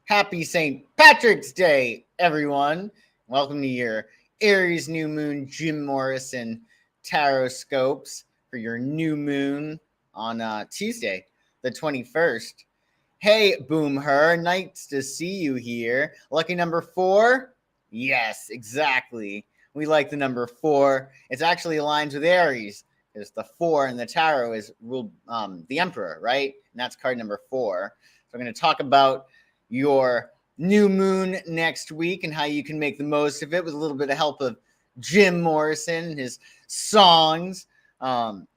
Happy St. Patrick's Day, everyone. Welcome to your Aries New Moon Jim Morrison Tarotscopes for your new moon on Tuesday, the 21st. Hey, Boom Her, nice to see you here. Lucky number 4? Yes, exactly. We like the number 4. It's actually aligns with Aries because the 4 in the tarot is ruled the Emperor, right? And that's card number 4. So we're going to talk about your new moon next week and how you can make the most of it with a little bit of help of Jim Morrison and his songs. We're going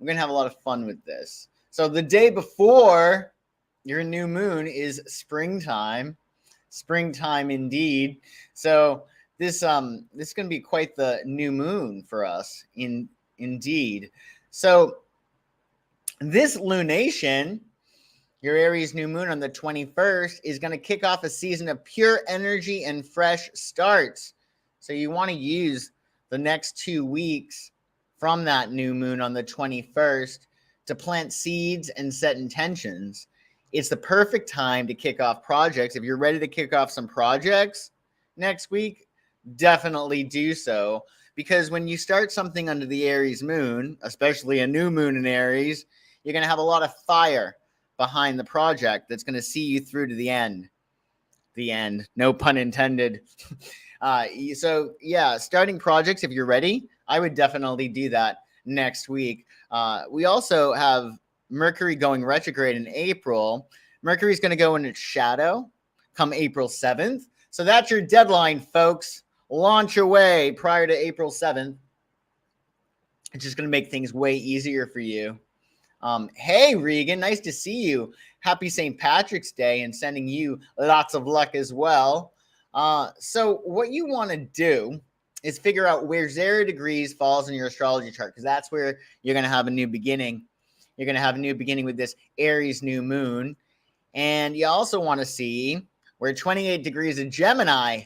to have a lot of fun with this. So the day before your new moon is springtime. Springtime indeed. So this is going to be quite the new moon for us indeed. So this lunation, your Aries new moon on the 21st, is going to kick off a season of pure energy and fresh starts. So you want to use the next 2 weeks from that new moon on the 21st to plant seeds and set intentions. It's the perfect time to kick off projects. If you're ready to kick off some projects next week, definitely do so. Because when you start something under the Aries moon, especially a new moon in Aries, you're going to have a lot of fire behind the project that's going to see you through to the end. The end. No pun intended. So, yeah, starting projects, if you're ready, I would definitely do that next week. We also have Mercury going retrograde in April. Mercury's going to go in its shadow come April 7th. So that's your deadline, folks. Launch away prior to April 7th. It's just going to make things way easier for you. Hey, Regan, nice to see you. Happy St. Patrick's Day and sending you lots of luck as well. So what you want to do is figure out where 0 degrees falls in your astrology chart, because that's where you're going to have a new beginning. You're going to have a new beginning with this Aries new moon. And you also want to see where 28 degrees of Gemini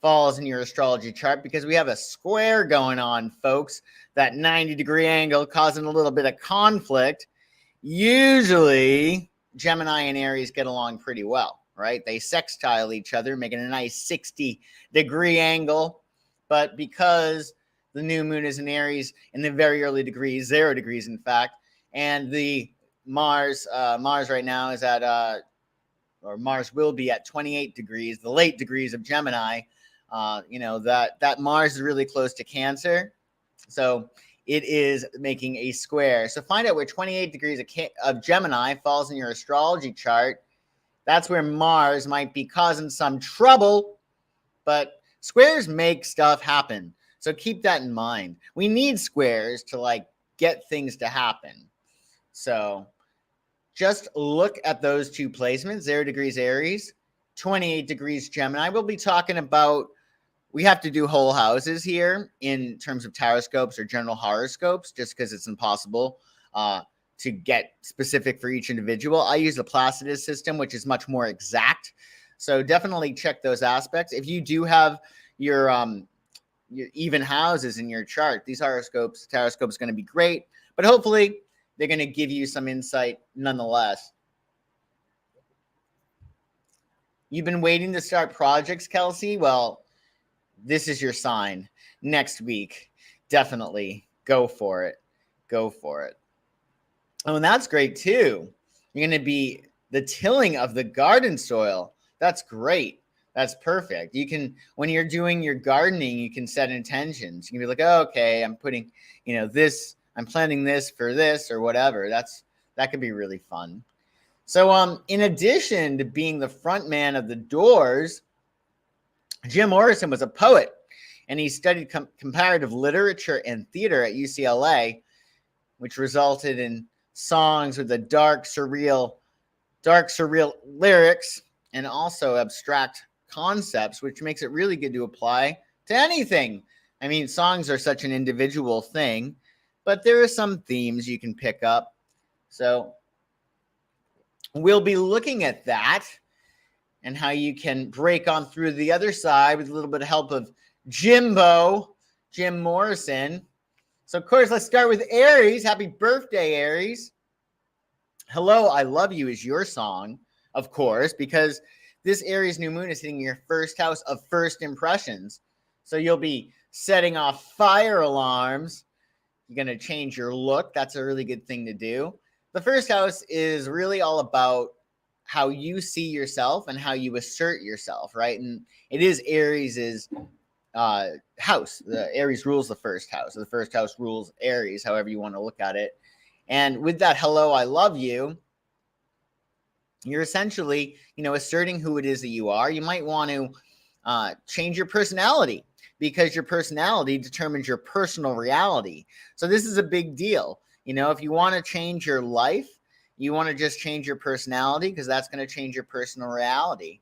falls in your astrology chart, because we have a square going on, folks. That 90-degree angle causing a little bit of conflict. Usually, Gemini and Aries get along pretty well, right? They sextile each other, making a nice 60-degree angle. But because the new moon is in Aries in the very early degrees, 0 degrees, in fact, and the Mars right now is at, or Mars will be at 28 degrees, the late degrees of Gemini. That Mars is really close to Cancer. So it is making a square. So find out where 28 degrees of Gemini falls in your astrology chart. That's where Mars might be causing some trouble, but squares make stuff happen. So keep that in mind. We need squares to get things to happen. So just look at those two placements, 0 degrees Aries, 28 degrees Gemini. We'll be talking about, we have to do whole houses here in terms of tarotscopes or general horoscopes, just because it's impossible to get specific for each individual. I use the Placidus system, which is much more exact. So definitely check those aspects. If you do have your even houses in your chart, these tarotscopes are going to be great, but hopefully they're going to give you some insight nonetheless. You've been waiting to start projects, Kelsey? Well, this is your sign. Next week, definitely go for it. Go for it. Oh, and that's great too. You're going to be the tilling of the garden soil. That's great. That's perfect. You can, when you're doing your gardening, you can set intentions. You can be like, oh, okay, I'm putting, this, I'm planting this for this or whatever. That could be really fun. So, in addition to being the front man of the Doors, Jim Morrison was a poet, and he studied comparative literature and theater at UCLA, which resulted in songs with the dark, surreal lyrics and also abstract concepts, which makes it really good to apply to anything. I mean, songs are such an individual thing, but there are some themes you can pick up. So we'll be looking at that and how you can break on through the other side with a little bit of help of Jim Morrison. So, of course, let's start with Aries. Happy birthday, Aries. Hello, I Love You is your song, of course, because this Aries new moon is hitting your first house of first impressions. So you'll be setting off fire alarms. You're going to change your look. That's a really good thing to do. The first house is really all about how you see yourself and how you assert yourself, right? And it is Aries's house. The Aries rules the first house. The first house rules Aries, however you want to look at it. And with that, hello, I love you, you're essentially, asserting who it is that you are. You might want to change your personality, because your personality determines your personal reality. So this is a big deal. If you want to change your life, you want to just change your personality, because that's going to change your personal reality.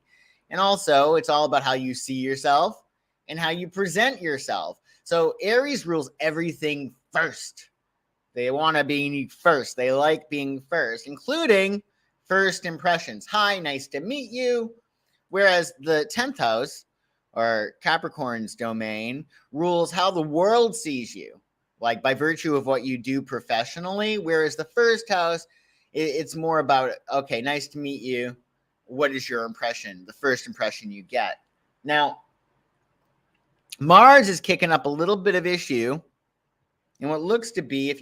And also, it's all about how you see yourself and how you present yourself. So Aries rules everything first. They want to be first. They like being first, including first impressions. Hi, nice to meet you. Whereas the 10th house, or Capricorn's domain, rules how the world sees you, like by virtue of what you do professionally. Whereas the first house, it's more about, okay, nice to meet you. What is your impression? The first impression you get. Now, Mars is kicking up a little bit of issue in what looks to be, if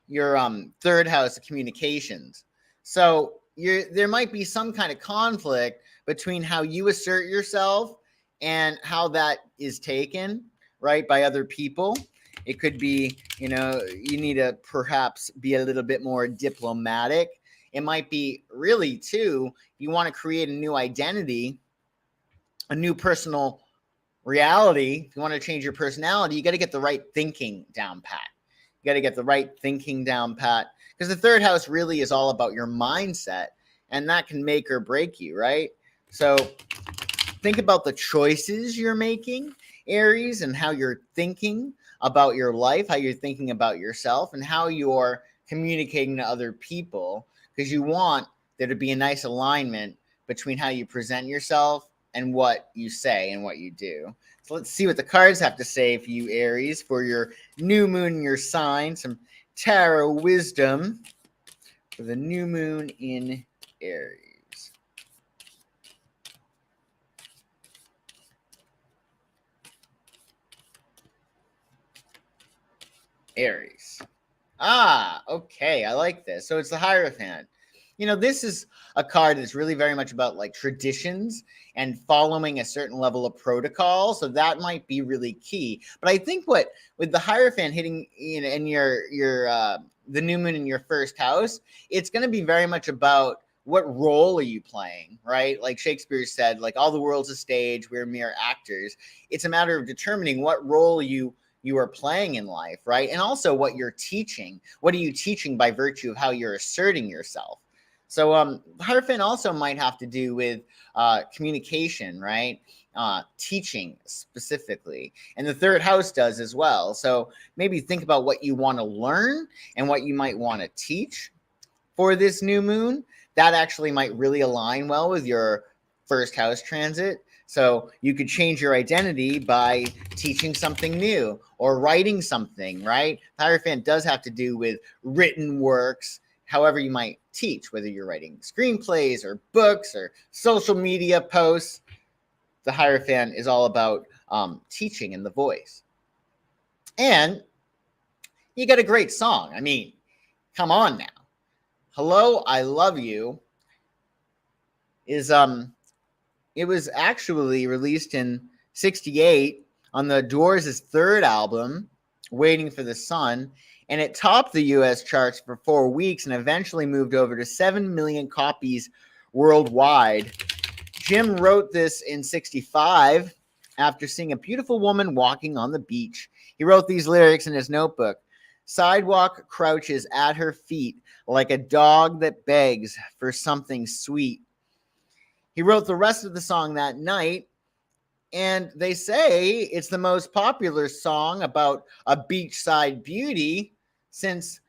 your third house of communications. So there might be some kind of conflict between how you assert yourself and how that is taken, right, by other people. It could be, you need to perhaps be a little bit more diplomatic. It might be really, too, you want to create a new identity, a new personal reality. If you want to change your personality, you got to get the right thinking down pat. You got to get the right thinking down pat, because the third house really is all about your mindset, and that can make or break you, right? So think about the choices you're making, Aries, and how you're thinking about your life, how you're thinking about yourself, and how you're communicating to other people, because you want there to be a nice alignment between how you present yourself and what you say and what you do. So let's see what the cards have to say for you, Aries, for your new moon in your sign. Some tarot wisdom for the new moon in Aries. Aries. Okay. I like this. So it's the Hierophant. This is a card that's really very much about like traditions and following a certain level of protocol. So that might be really key. But I think with the Hierophant hitting in your the new moon in your first house, it's going to be very much about what role are you playing, right? Like Shakespeare said, like all the world's a stage, we're mere actors. It's a matter of determining what role you are playing in life, right? And also what you're teaching. What are you teaching by virtue of how you're asserting yourself? So Hierophant also might have to do with communication, right? Teaching specifically. And the third house does as well. So maybe think about what you want to learn and what you might want to teach for this new moon. That actually might really align well with your first house transit. So you could change your identity by teaching something new or writing something, right? Hierophant does have to do with written works, however you might teach, whether you're writing screenplays or books or social media posts. The Hierophant is all about teaching in the voice. And you got a great song. I mean, come on now. Hello, I Love You is it was actually released in 1968 on the Doors' third album, Waiting for the Sun, and it topped the U.S. charts for 4 weeks and eventually moved over to 7 million copies worldwide. Jim wrote this in 1965 after seeing a beautiful woman walking on the beach. He wrote these lyrics in his notebook. Sidewalk crouches at her feet like a dog that begs for something sweet. He wrote the rest of the song that night, and they say it's the most popular song about a beachside beauty since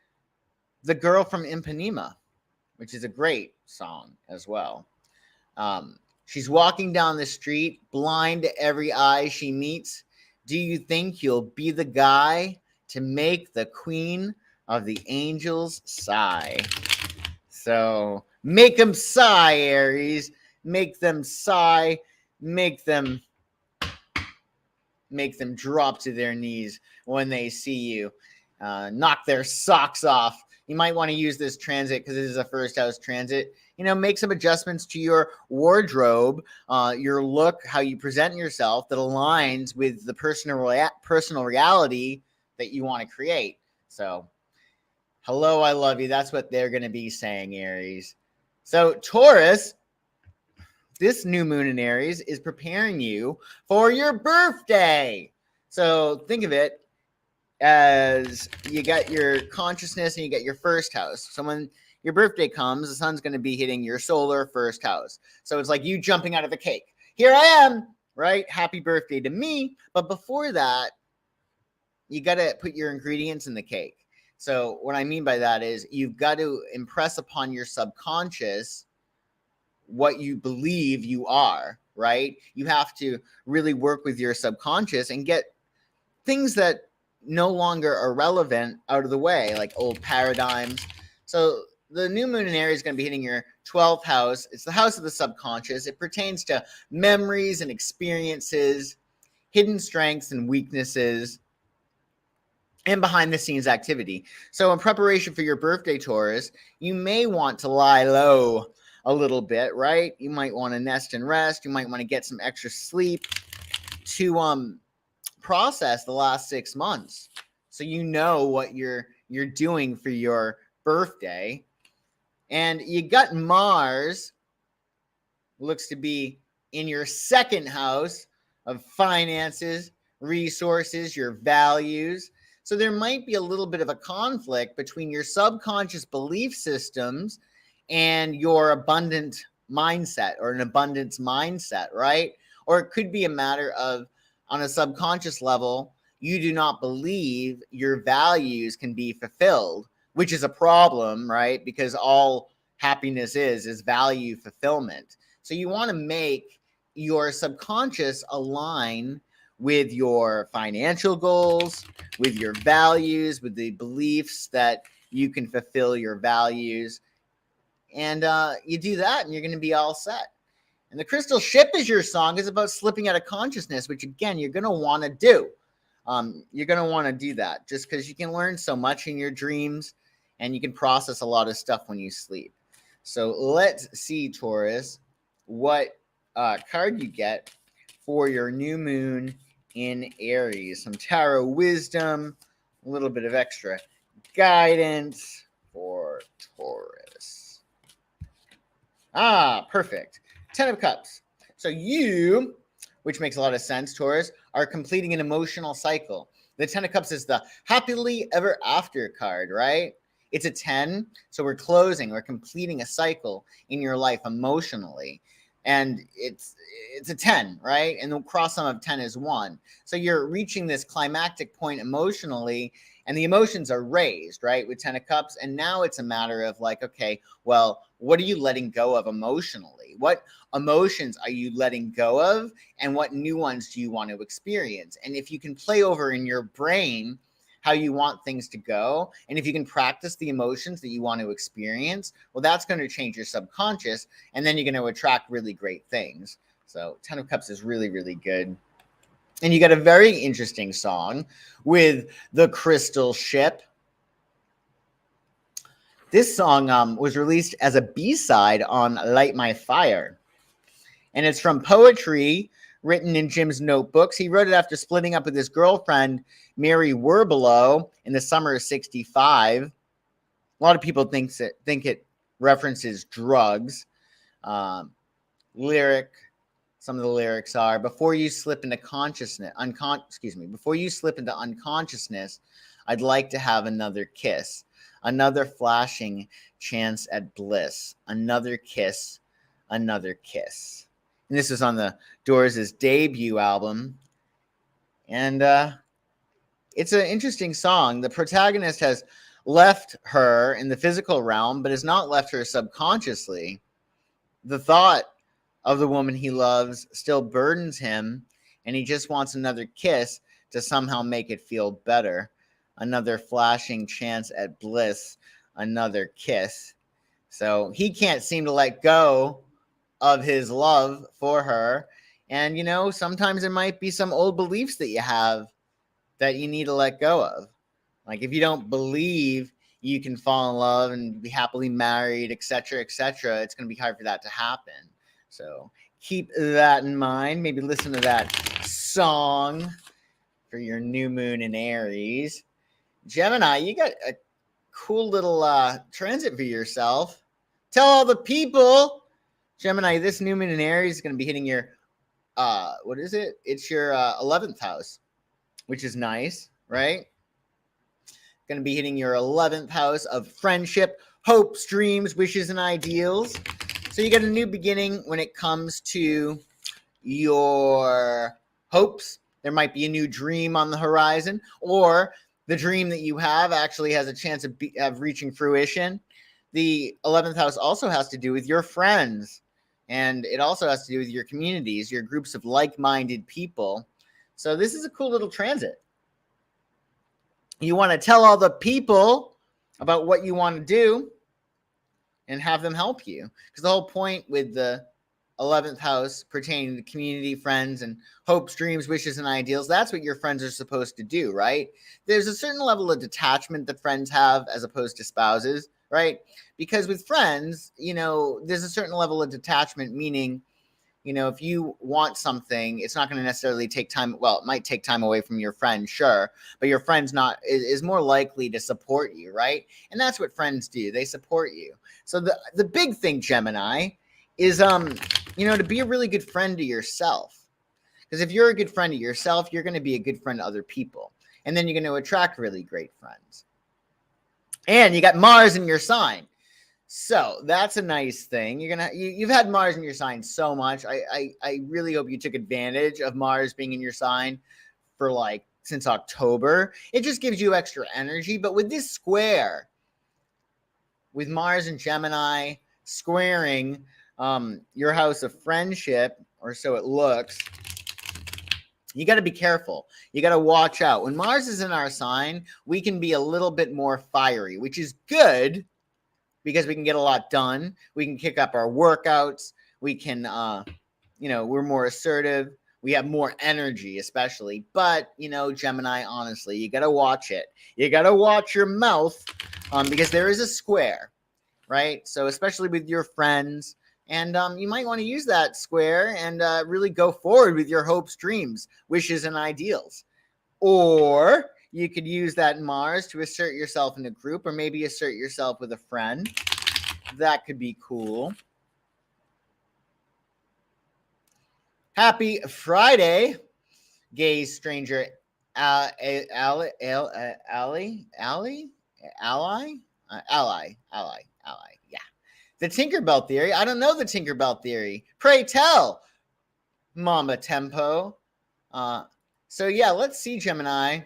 The Girl from Ipanema, which is a great song as well. She's walking down the street, blind to every eye she meets. Do you think you'll be the guy to make the queen of the angels sigh? So make them sigh, Aries. make them sigh, make them drop to their knees when they see you, knock their socks off. You might want to use this transit because this is a first house transit. Make some adjustments to your wardrobe, your look, how you present yourself that aligns with the personal reality that you want to create. So, hello, I love you. That's what they're going to be saying, Aries. So, Taurus, this new moon in Aries is preparing you for your birthday. So think of it as you got your consciousness and you got your first house. So when your birthday comes, the sun's going to be hitting your solar first house. So it's like you jumping out of the cake. Here I am, right? Happy birthday to me. But before that, you got to put your ingredients in the cake. So what I mean by that is you've got to impress upon your subconscious what you believe you are, right? You have to really work with your subconscious and get things that no longer are relevant out of the way, like old paradigms. So the new moon in Aries is going to be hitting your 12th house. It's the house of the subconscious. It pertains to memories and experiences, hidden strengths and weaknesses, and behind the scenes activity. So in preparation for your birthday, Taurus, you may want to lie low a little bit, right? You might want to nest and rest. You might want to get some extra sleep to process the last 6 months, so you know what you're doing for your birthday. And you got Mars, looks to be in your second house of finances, resources, your values. So there might be a little bit of a conflict between your subconscious belief systems and your abundant mindset, or an abundance mindset, right? Or it could be a matter of, on a subconscious level, you do not believe your values can be fulfilled, which is a problem, right? Because all happiness is value fulfillment. So you want to make your subconscious align with your financial goals, with your values, with the beliefs that you can fulfill your values. And you do that and you're going to be all set. And the crystal ship is your song. Is about slipping out of consciousness, which again, you're going to want to do. You're going to want to do that just because you can learn so much in your dreams and you can process a lot of stuff when you sleep. So let's see, Taurus, what card you get for your new moon in Aries. Some tarot wisdom, a little bit of extra guidance for Taurus. Perfect. 10 of Cups. So you, which makes a lot of sense, Taurus, are completing an emotional cycle. The 10 of Cups is the happily ever after card, right? It's a 10, so we're completing a cycle in your life emotionally. And it's a 10, right? And the cross sum of 10 is 1. So you're reaching this climactic point emotionally, and the emotions are raised, right, with 10 of Cups. And now it's a matter of like, okay, well, what are you letting go of emotionally? What emotions are you letting go of? And what new ones do you want to experience? And if you can play over in your brain how you want things to go, and if you can practice the emotions that you want to experience, well, that's going to change your subconscious, and then you're going to attract really great things. So 10 of Cups is really, really good. And you got a very interesting song with the crystal ship. This song was released as a B-side on Light My Fire. And it's from poetry written in Jim's notebooks. He wrote it after splitting up with his girlfriend, Mary Werbelow, in the summer of 65. A lot of people think it references drugs. Some of the lyrics are, before you slip into before you slip into unconsciousness, I'd like to have another kiss, another flashing chance at bliss, another kiss, another kiss. And this is on the Doors' debut album. And it's an interesting song. The protagonist has left her in the physical realm, but has not left her subconsciously. The thought of the woman he loves still burdens him, and he just wants another kiss to somehow make it feel better. Another flashing chance at bliss, another kiss. So he can't seem to let go of his love for her. And, sometimes there might be some old beliefs that you have that you need to let go of. Like if you don't believe you can fall in love and be happily married, etc., etc., it's going to be hard for that to happen. So keep that in mind. Maybe listen to that song for your new moon in Aries. Gemini, you got a cool little transit for yourself. Tell all the people, Gemini, this new moon in Aries is going to be hitting your, what is it? It's your 11th house, which is nice, right? Going to be hitting your 11th house of friendship, hopes, dreams, wishes, and ideals. So you got a new beginning when it comes to your hopes. There might be a new dream on the horizon, or the dream that you have actually has a chance of reaching fruition. The 11th house also has to do with your friends, and it also has to do with your communities, your groups of like-minded people. So this is a cool little transit. You want to tell all the people about what you want to do and have them help you. Because the whole point with the 11th house pertaining to community, friends, and hopes, dreams, wishes, and ideals, that's what your friends are supposed to do, right? There's a certain level of detachment that friends have as opposed to spouses, right? Because with friends, there's a certain level of detachment, meaning, if you want something, it's not going to necessarily take time. Well, it might take time away from your friend, sure, but your friend's is more likely to support you, right? And that's what friends do. They support you. So the big thing, Gemini, is to be a really good friend to yourself. Because if you're a good friend to yourself, you're going to be a good friend to other people. And then you're going to attract really great friends. And you got Mars in your sign. So that's a nice thing. You've had Mars in your sign so much. I really hope you took advantage of Mars being in your sign for since October. It just gives you extra energy. But with this square, with Mars and Gemini squaring your house of friendship, or so it looks, you got to be careful. You got to watch out. When Mars is in our sign, we can be a little bit more fiery, which is good, because we can get a lot done. We can kick up our workouts. We can, we're more assertive. We have more energy, especially. But, Gemini, honestly, you got to watch it. You got to watch your mouth because there is a square, right? So especially with your friends. And you might want to use that square and really go forward with your hopes, dreams, wishes, and ideals. Or you could use that Mars to assert yourself in a group, or maybe assert yourself with a friend. That could be cool. Happy Friday, gay stranger ally. Yeah. The Tinkerbell theory. I don't know the Tinkerbell theory. Pray tell, Mama Tempo. So yeah, let's see, Gemini,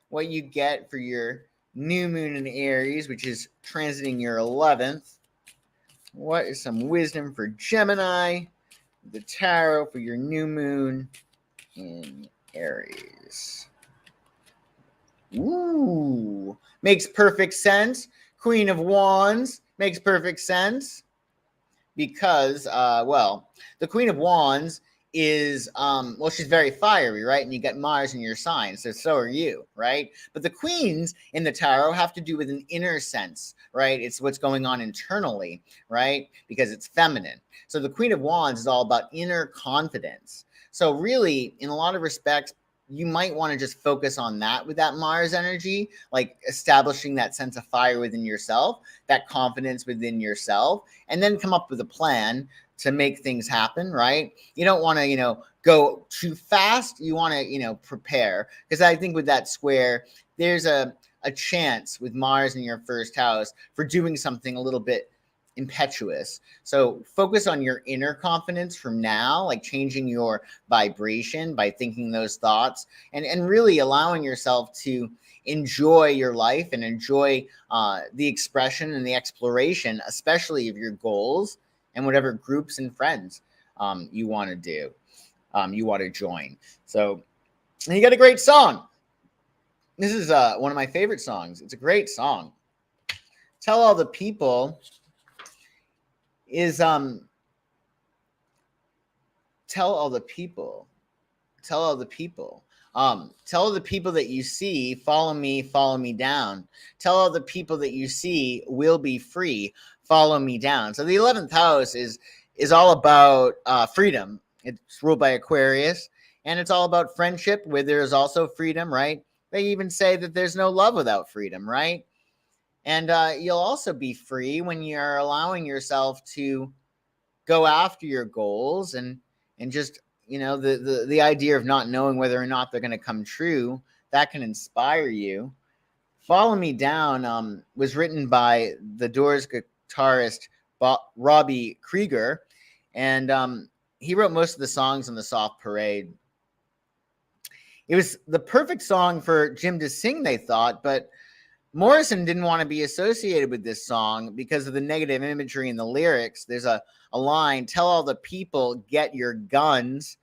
what you get for your new moon in Aries, which is transiting your 11th. What is some wisdom for Gemini, the tarot for your new moon in Aries? Ooh, makes perfect sense. Queen of Wands makes perfect sense because, the Queen of Wands is she's very fiery, right? And you got Mars in your sign, so are you, right? But the queens in the tarot have to do with an inner sense, right? It's what's going on internally, right? Because it's feminine. So the Queen of Wands is all about inner confidence. So really, in a lot of respects, you might want to just focus on that with that Mars energy, like establishing that sense of fire within yourself, that confidence within yourself, and then come up with a plan to make things happen, right? You don't want to, go too fast. You want to, prepare. Because I think with that square, there's a chance with Mars in your first house for doing something a little bit impetuous. So focus on your inner confidence from now, like changing your vibration by thinking those thoughts and really allowing yourself to enjoy your life and enjoy the expression and the exploration, especially of your goals and whatever groups and friends you want to do, you want to join. So and you got a great song. This is one of my favorite songs. It's a great song. Tell all the people is tell all the people. Tell all the people. Tell the people that you see, follow me down. Tell all the people that you see will be free, follow me down. So the 11th house is all about freedom. It's ruled by Aquarius, and it's all about friendship, where there's also freedom, right? They even say that there's no love without freedom, right? And you'll also be free when you're allowing yourself to go after your goals, and just, you know, the idea of not knowing whether or not they're going to come true, that can inspire you. Follow Me Down was written by the Doors guitarist Robbie Krieger, and he wrote most of the songs on the Soft Parade. It was the perfect song for Jim to sing, they thought, but Morrison didn't want to be associated with this song because of the negative imagery in the lyrics. There's a line, tell all the people, get your guns.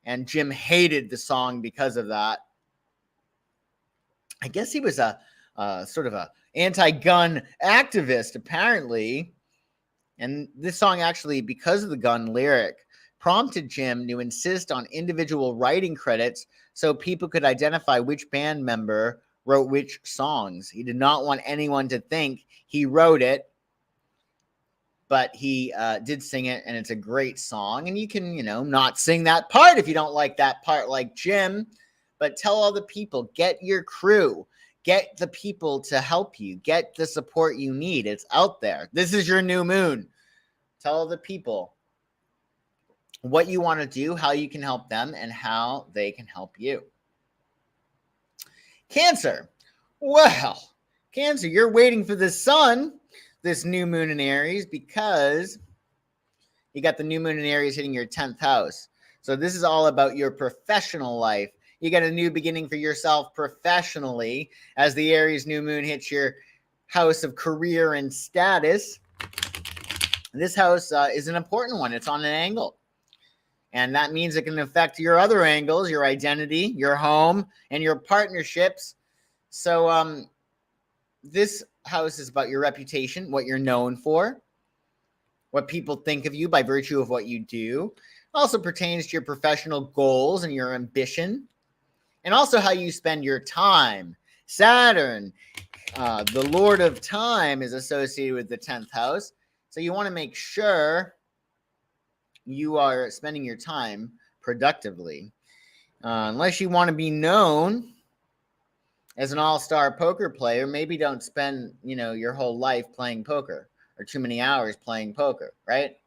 And Jim hated the song because of that. I guess he was a sort of a anti-gun activist, apparently. And this song actually, because of the gun lyric, prompted Jim to insist on individual writing credits so people could identify which band member wrote which songs. He did not want anyone to think he wrote it, but he did sing it, and it's a great song. And you can, you know, not sing that part if you don't like that part, like Jim, but tell all the people, get your crew, get the people to help you, get the support you need. It's out there. This is your new moon. Tell all the people what you want to do, how you can help them, and how they can help you. Cancer. Well, Cancer, you're waiting for the sun, this new moon in Aries, because you got the new moon in Aries hitting your 10th house. So this is all about your professional life. You got a new beginning for yourself professionally as the Aries new moon hits your house of career and status. This house is an important one. It's on an angle. And that means it can affect your other angles, your identity, your home, and your partnerships. So this house is about your reputation, what you're known for, what people think of you by virtue of what you do. It also pertains to your professional goals and your ambition, and also how you spend your time. Saturn, the Lord of Time, is associated with the 10th house. So you want to make sure you are spending your time productively. Unless you want to be known as an all-star poker player, maybe don't spend, you know, your whole life playing poker, or too many hours playing poker, right?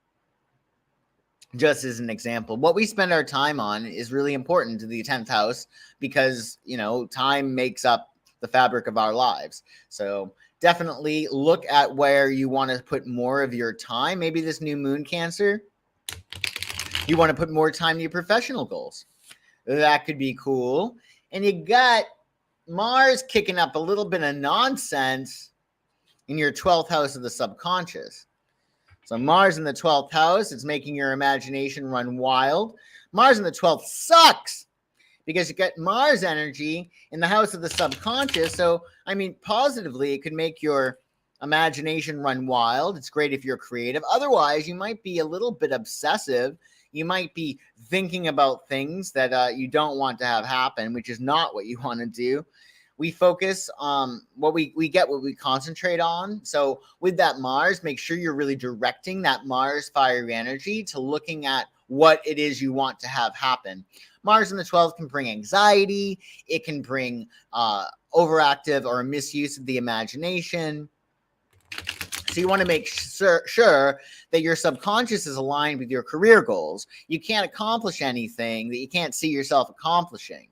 Just as an example, what we spend our time on is really important to the 10th house because, you know, time makes up the fabric of our lives. So definitely look at where you want to put more of your time. Maybe this new moon, Cancer, you want to put more time to your professional goals. That could be cool. And you got Mars kicking up a little bit of nonsense in your 12th house of the subconscious. So Mars in the 12th house, it's making your imagination run wild. Mars in the 12th sucks because you get Mars energy in the house of the subconscious. So, I mean, positively, it could make your imagination run wild. It's great if you're creative. Otherwise, you might be a little bit obsessive. You might be thinking about things that you don't want to have happen, which is not what you want to do. We focus on what we get, what we concentrate on. So with that Mars, make sure you're really directing that Mars fiery energy to looking at what it is you want to have happen. Mars in the 12th can bring anxiety. It can bring overactive or misuse of the imagination. So you want to make sure that your subconscious is aligned with your career goals. You can't accomplish anything that you can't see yourself accomplishing.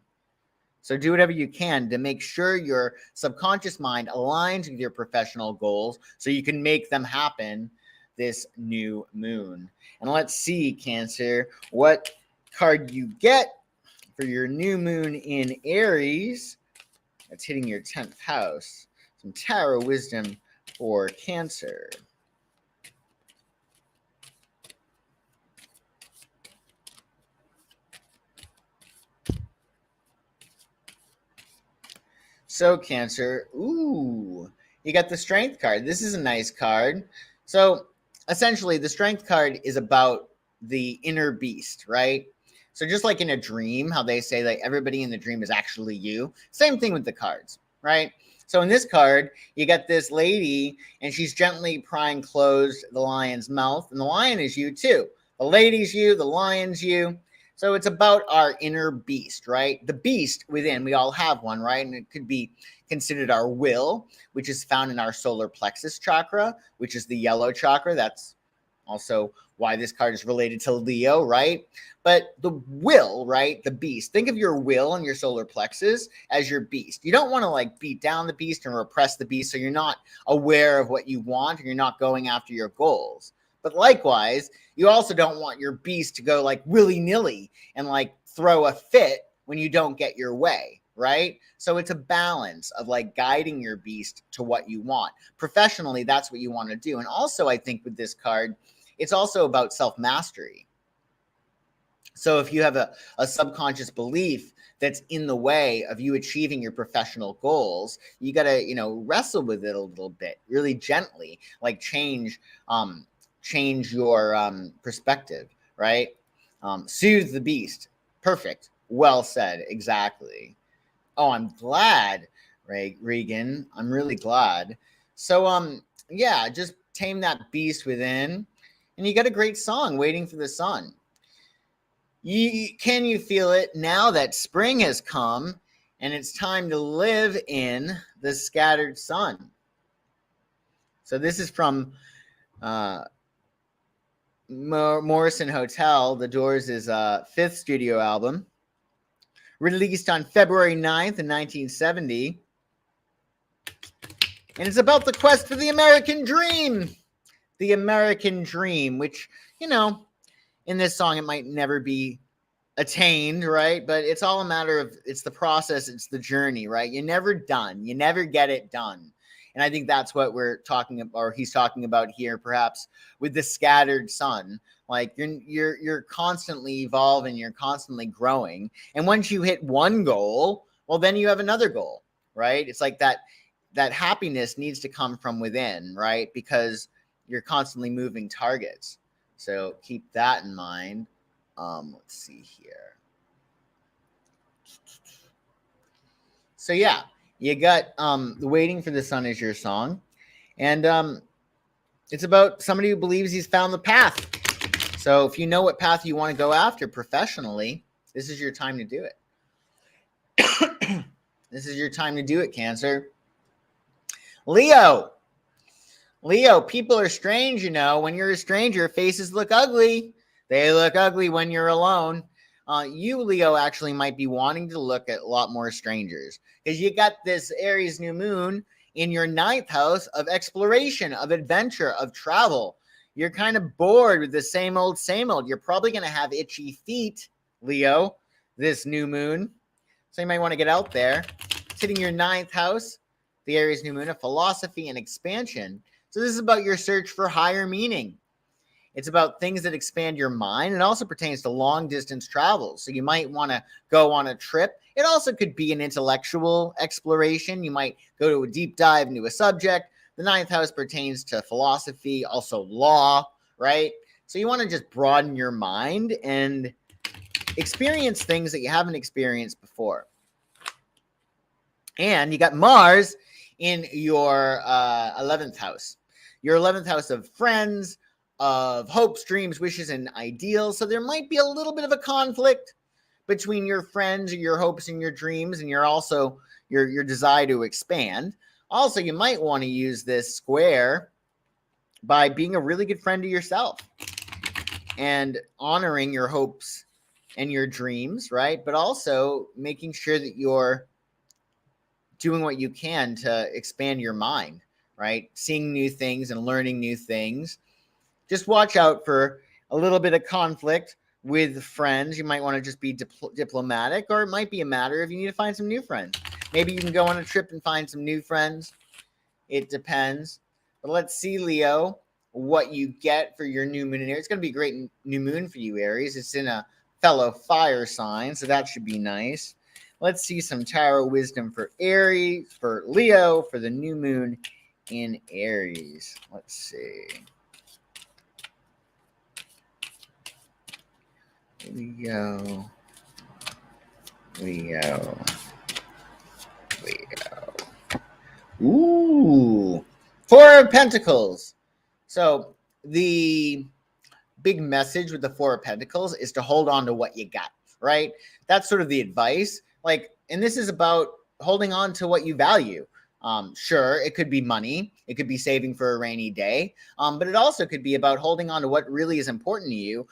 So do whatever you can to make sure your subconscious mind aligns with your professional goals so you can make them happen this new moon. And let's see, Cancer, what card you get for your new moon in Aries. That's hitting your 10th house. Some tarot wisdom for Cancer. So Cancer, ooh, you got the Strength card. This is a nice card. So essentially, the Strength card is about the inner beast, right? So just like in a dream, how they say that everybody in the dream is actually you, same thing with the cards, right? So in this card, you got this lady, and she's gently prying closed the lion's mouth, and the lion is you too. The lady's you, the lion's you. So it's about our inner beast, right? The beast within, we all have one, right? And it could be considered our will, which is found in our solar plexus chakra, which is the yellow chakra. That's also why this card is related to Leo, right? But the will, right? The beast. Think of your will and your solar plexus as your beast. You don't want to like beat down the beast and repress the beast so you're not aware of what you want and you're not going after your goals. But likewise, you also don't want your beast to go like willy-nilly and like throw a fit when you don't get your way, right? So it's a balance of like guiding your beast to what you want. Professionally, that's what you want to do. And also, I think with this card, it's also about self-mastery. So if you have a subconscious belief that's in the way of you achieving your professional goals, you got to, wrestle with it a little bit, really gently, like change your perspective, right? Soothe the beast. Perfect. Well said. Exactly. Oh, I'm glad, Regan. I'm really glad. So, yeah, just tame that beast within. And you got a great song, Waiting for the Sun. Can you feel it now that spring has come and it's time to live in the scattered sun? So this is from Morrison Hotel. The Doors' fifth studio album, released on February 9th in 1970. And it's about the quest for the American dream. The American dream, which, in this song, it might never be attained, right? But it's all a matter of, it's the process, it's the journey, right? You're never done. You never get it done. And I think that's what we're talking about, or he's talking about here, perhaps with the scattered sun. Like you're constantly evolving, you're constantly growing. And once you hit one goal, well, then you have another goal, right? It's like that happiness needs to come from within, right? Because you're constantly moving targets. So keep that in mind. Let's see here. So yeah, you got the Waiting for the Sun is your song. And it's about somebody who believes he's found the path. So if you know what path you want to go after professionally, this is your time to do it. This is your time to do it, Cancer. Leo, people are strange, When you're a stranger, faces look ugly. They look ugly when you're alone. You, Leo, actually might be wanting to look at a lot more strangers because you got this Aries new moon in your 9th house of exploration, of adventure, of travel. You're kind of bored with the same old, same old. You're probably going to have itchy feet, Leo, this new moon. So you might want to get out there. It's hitting your 9th house, the Aries new moon, of philosophy and expansion. So this is about your search for higher meaning. It's about things that expand your mind. It also pertains to long distance travel. So you might want to go on a trip. It also could be an intellectual exploration. You might go to a deep dive into a subject. The 9th house pertains to philosophy, also law, right? So you want to just broaden your mind and experience things that you haven't experienced before. And you got Mars in your 11th house. Your 11th house of friends, of hopes, dreams, wishes, and ideals. So there might be a little bit of a conflict between your friends, your hopes, and your dreams, and your desire to expand. Also, you might want to use this square by being a really good friend to yourself and honoring your hopes and your dreams, right? But also making sure that you're doing what you can to expand your mind, right? Seeing new things and learning new things. Just watch out for a little bit of conflict with friends. You might want to just be diplomatic, or it might be a matter of you need to find some new friends. Maybe you can go on a trip and find some new friends. It depends. But let's see, Leo, what you get for your new moon in Aries. It's going to be a great new moon for you, Aries. It's in a fellow fire sign, so that should be nice. Let's see some tarot wisdom for Aries, for Leo, for the new moon in Aries. Let's see. Leo. Ooh. Four of Pentacles. So the big message with the Four of Pentacles is to hold on to what you got, right? That's sort of the advice. Like, and this is about holding on to what you value. Sure, it could be money, it could be saving for a rainy day, but it also could be about holding on to what really is important to you,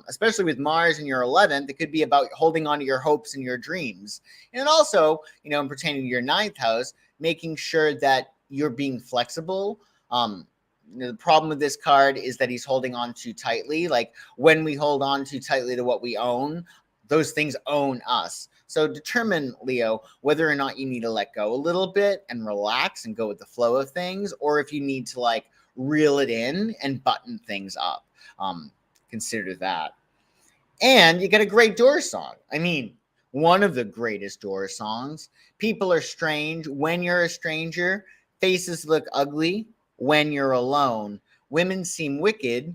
especially with Mars in your 11th. It could be about holding on to your hopes and your dreams. And also, pertaining to your 9th house, making sure that you're being flexible. The problem with this card is that he's holding on too tightly. Like, when we hold on too tightly to what we own, those things own us. So determine, Leo, whether or not you need to let go a little bit and relax and go with the flow of things, or if you need to like reel it in and button things up. Consider that. And you get a great Doors song. I mean, one of the greatest Doors songs. People are strange when you're a stranger. Faces look ugly when you're alone. Women seem wicked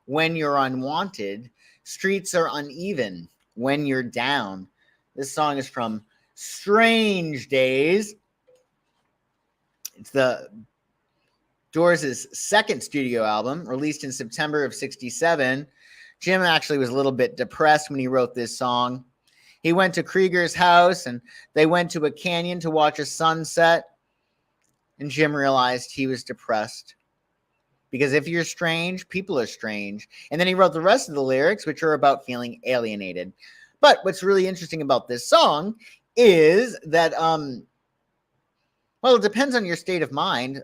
when you're unwanted. Streets are uneven when you're down. This song is from Strange Days. It's the Doors' second studio album, released in September of '67. Jim actually was a little bit depressed when he wrote this song. He went to Krieger's house and they went to a canyon to watch a sunset. And Jim realized he was depressed. Because if you're strange, people are strange. And then he wrote the rest of the lyrics, which are about feeling alienated. But what's really interesting about this song is that, it depends on your state of mind,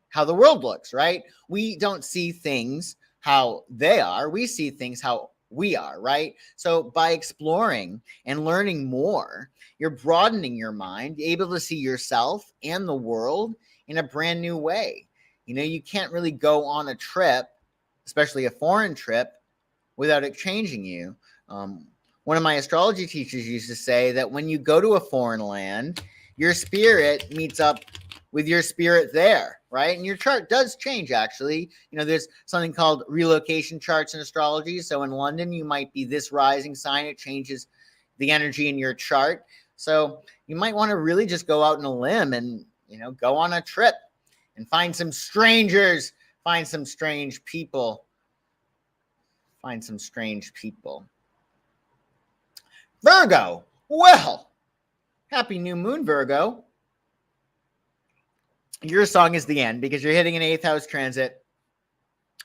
how the world looks, right? We don't see things how they are. We see things how we are, right? So by exploring and learning more, you're broadening your mind, able to see yourself and the world in a brand new way. You can't really go on a trip, especially a foreign trip, without it changing you. One of my astrology teachers used to say that when you go to a foreign land, your spirit meets up with your spirit there, right? And your chart does change, actually. There's something called relocation charts in astrology. So in London, you might be this rising sign. It changes the energy in your chart. So you might want to really just go out on a limb and, go on a trip and find some strangers, find some strange people. Virgo. Well, happy new moon, Virgo. Your song is the end because you're hitting an 8th house transit,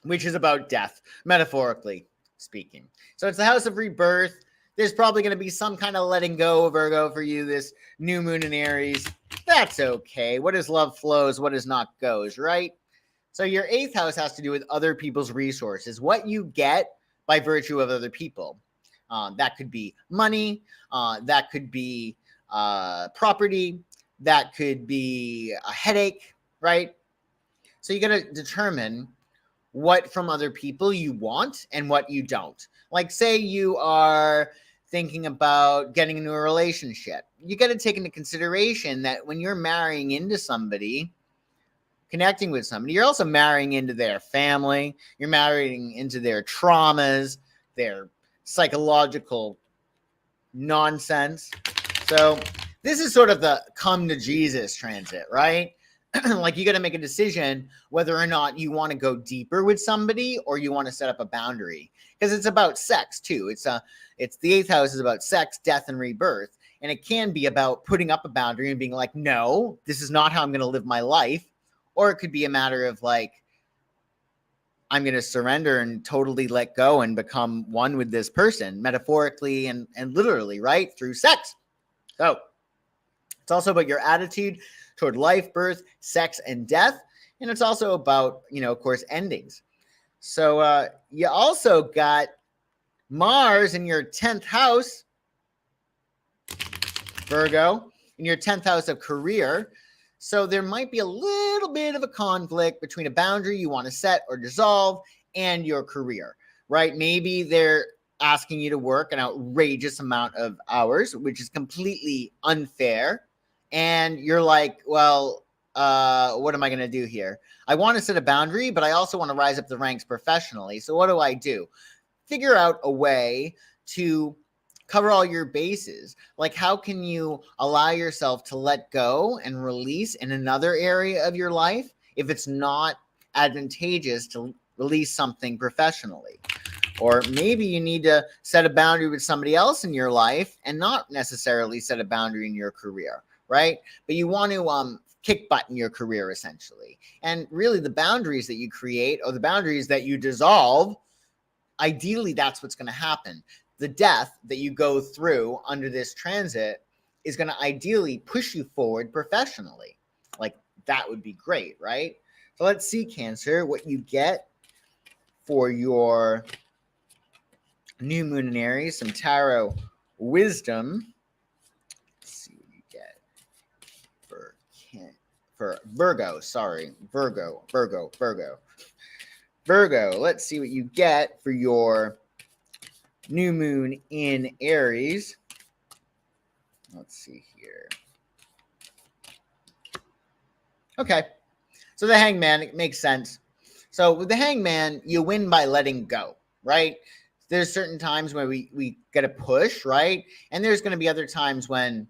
which is about death, metaphorically speaking. So it's the house of rebirth. There's probably going to be some kind of letting go, Virgo, for you this new moon in Aries. That's okay. What is love flows, what is not goes, right? So your 8th house has to do with other people's resources, what you get by virtue of other people. That could be money, that could be property, that could be a headache, right? So you got to determine what from other people you want and what you don't. Like, say you are thinking about getting into a relationship. You got to take into consideration that when you're marrying into somebody, connecting with somebody, you're also marrying into their family. You're marrying into their traumas, their psychological nonsense. So this is sort of the come to Jesus transit, right? Like, you got to make a decision whether or not you want to go deeper with somebody or you want to set up a boundary, because it's about sex too. It's the 8th house is about sex, death, and rebirth. And it can be about putting up a boundary and being like, no, this is not how I'm going to live my life. Or it could be a matter of like, I'm going to surrender and totally let go and become one with this person, metaphorically and literally, right? Through sex. So it's also about your attitude toward life, birth, sex, and death. And it's also about, of course, endings. So you also got Mars in your 10th house, Virgo, in your 10th house of career. So there might be a little bit of a conflict between a boundary you want to set or dissolve and your career, right? Maybe they're asking you to work an outrageous amount of hours, which is completely unfair. And you're like, well, what am I going to do here? I want to set a boundary, but I also want to rise up the ranks professionally. So what do? Figure out a way to cover all your bases. Like, how can you allow yourself to let go and release in another area of your life if it's not advantageous to release something professionally? Or maybe you need to set a boundary with somebody else in your life and not necessarily set a boundary in your career, right? But you want to kick butt in your career, essentially. And really, the boundaries that you create or the boundaries that you dissolve, ideally, that's what's going to happen. The death that you go through under this transit is going to ideally push you forward professionally. Like, that would be great, right? So let's see, Cancer, what you get for your new moon in Aries, some tarot wisdom. Let's see what you get for Virgo. Sorry, Virgo. Let's see what you get for your new moon in Aries. Let's see here. Okay, so the Hangman, it makes sense. So with the Hangman, you win by letting go, right? There's certain times where we get a push, right? And there's going to be other times when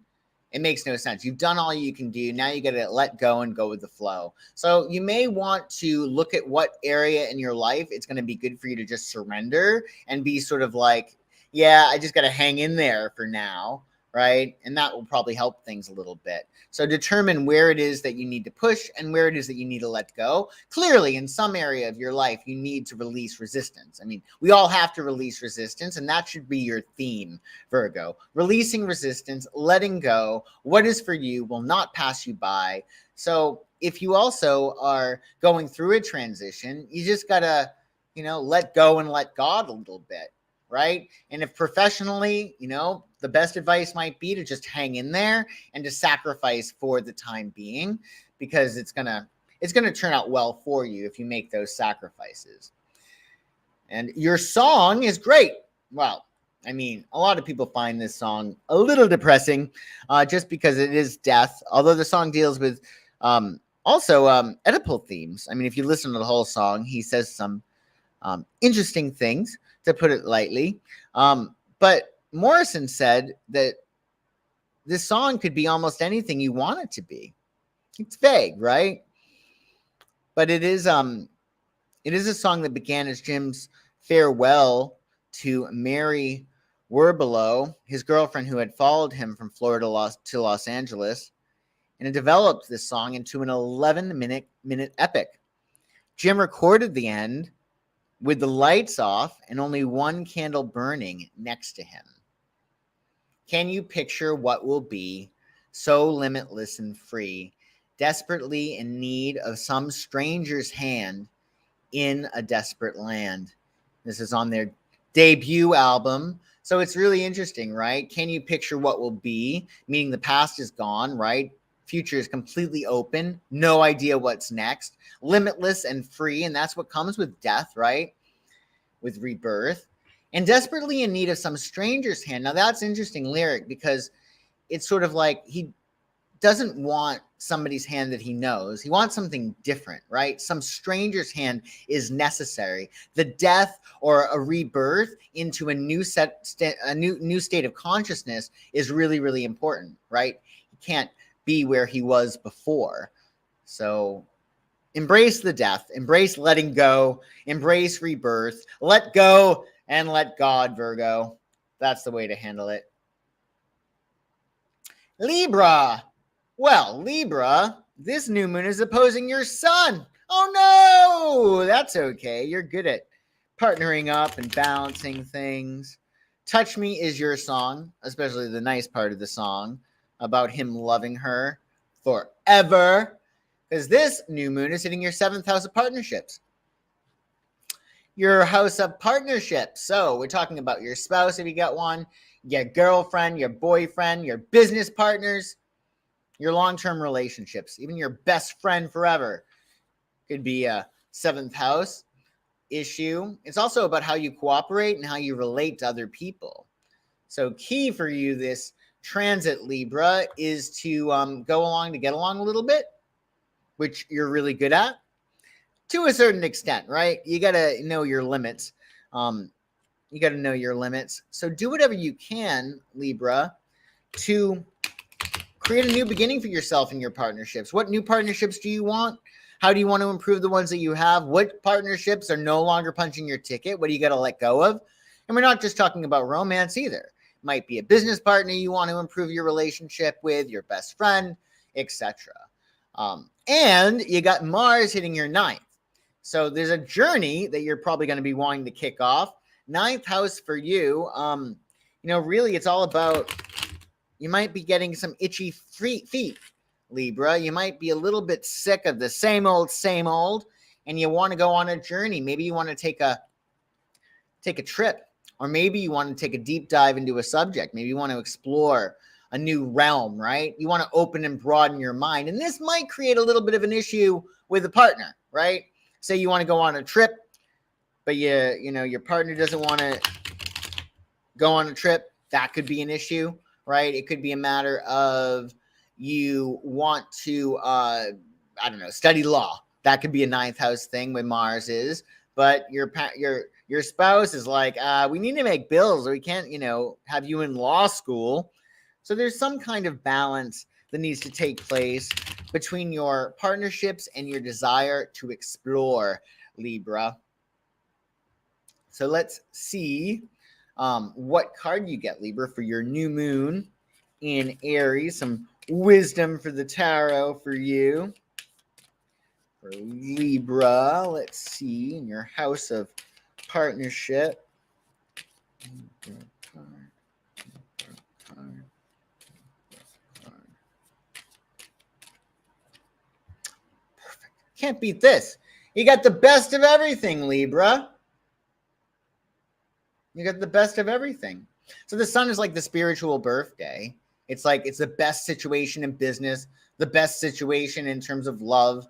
it makes no sense. You've done all you can do. Now you got to let go and go with the flow. So you may want to look at what area in your life it's going to be good for you to just surrender and be sort of like, yeah, I just got to hang in there for now, right? And that will probably help things a little bit. So determine where it is that you need to push and where it is that you need to let go. Clearly, in some area of your life, you need to release resistance. I mean, we all have to release resistance, and that should be your theme, Virgo. Releasing resistance, letting go. What is for you will not pass you by. So if you also are going through a transition, you just got to, let go and let God a little bit, right? And if professionally, the best advice might be to just hang in there and to sacrifice for the time being, because it's gonna turn out well for you if you make those sacrifices. And your song is great. Well, I mean, a lot of people find this song a little depressing, just because it is death. Although the song deals with also Oedipal themes. I mean, if you listen to the whole song, he says some interesting things, to put it lightly. But Morrison said that this song could be almost anything you want it to be. It's vague, right? But it is a song that began as Jim's farewell to Mary Werbelow, his girlfriend who had followed him from Florida to Los Angeles, and it developed this song into an 11-minute epic. Jim recorded the end with the lights off and only one candle burning next to him. Can you picture what will be so limitless and free, desperately in need of some stranger's hand in a desperate land? This is on their debut album. So it's really interesting, right? Can you picture what will be? Meaning the past is gone, right? Future is completely open. No idea what's next. Limitless and free. And that's what comes with death, right? With rebirth. And desperately in need of some stranger's hand. Now that's interesting lyric, because it's sort of like he doesn't want somebody's hand that he knows. He wants something different, right? Some stranger's hand is necessary. The death or a rebirth into a new new state of consciousness is really, really important, right? He can't be where he was before. So embrace the death, embrace letting go, embrace rebirth, let go and let God, Virgo. That's the way to handle it. Libra. Well, Libra, this new moon is opposing your sun. Oh no, that's okay. You're good at partnering up and balancing things. Touch Me is your song, especially the nice part of the song about him loving her forever. Because this new moon is hitting your 7th house of partnerships. Your house of partnerships. So we're talking about your spouse, if you got one, your girlfriend, your boyfriend, your business partners, your long-term relationships, even your best friend forever. Could be a 7th house issue. It's also about how you cooperate and how you relate to other people. So key for you this transit, Libra, is to go along to get along a little bit, which you're really good at to a certain extent, right? You got to know your limits. You got to know your limits. So do whatever you can, Libra, to create a new beginning for yourself in your partnerships. What new partnerships do you want? How do you want to improve the ones that you have? What partnerships are no longer punching your ticket? What do you got to let go of? And we're not just talking about romance either. It might be a business partner you want to improve your relationship with, your best friend, etc. And you got Mars hitting your ninth. So there's a journey that you're probably going to be wanting to kick off. Ninth house for you, really it's all about, you might be getting some itchy feet, Libra. You might be a little bit sick of the same old, and you want to go on a journey. Maybe you want to take a trip, or maybe you want to take a deep dive into a subject. Maybe you want to explore a new realm, right? You want to open and broaden your mind. And this might create a little bit of an issue with a partner, right? Say you want to go on a trip, but your partner doesn't want to go on a trip. That could be an issue, right? It could be a matter of you want to, study law. That could be a ninth house thing when Mars is. But your spouse is like, we need to make bills, or we can't, have you in law school. So there's some kind of balance that needs to take place between your partnerships and your desire to explore, Libra. So let's see what card you get, Libra, for your new moon in Aries. Some wisdom for the tarot for you. For Libra, let's see, in your house of partnership. Perfect. Can't beat this. You got the best of everything, Libra. You got the best of everything. So the sun is like the spiritual birthday. It's like it's the best situation in business, the best situation in terms of love.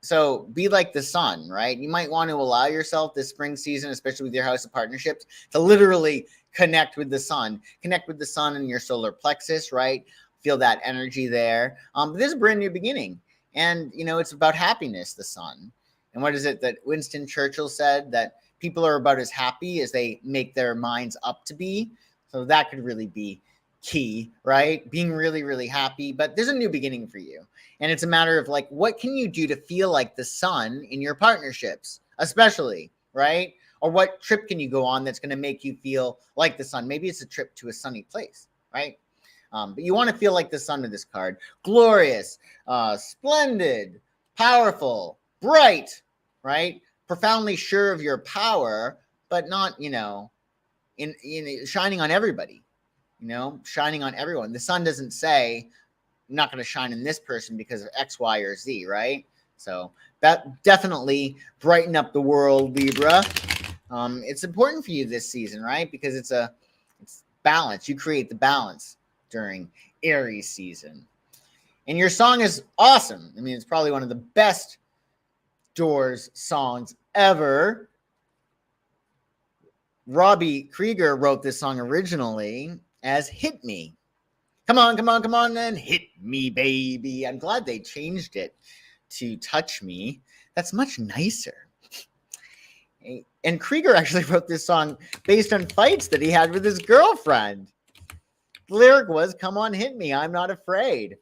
So be like the sun, right? You might want to allow yourself this spring season, especially with your house of partnerships, to literally connect with the sun. Connect with the sun in your solar plexus, right? Feel that energy there. This is a brand new beginning. And, it's about happiness, the sun. And what is it that Winston Churchill said? That people are about as happy as they make their minds up to be. So that could really be key, right? Being really, really happy. But there's a new beginning for you. And it's a matter of like, what can you do to feel like the sun in your partnerships, especially, right? Or what trip can you go on that's going to make you feel like the sun? Maybe it's a trip to a sunny place, right? But you want to feel like the sun with this card. Glorious, splendid, powerful, bright, right? Profoundly sure of your power, but not, in shining on everybody, shining on everyone. The sun doesn't say, I'm not going to shine in this person because of X, Y, or Z, right? So that definitely brighten up the world, Libra. It's important for you this season, right? Because it's balance. You create the balance during Aries season. And your song is awesome. I mean, it's probably one of the best Doors songs ever. Robbie Krieger wrote this song originally as Hit Me. Come on, and hit me, baby. I'm glad they changed it to Touch Me. That's much nicer. And Krieger actually wrote this song based on fights that he had with his girlfriend. The lyric was, come on, hit me, I'm not afraid.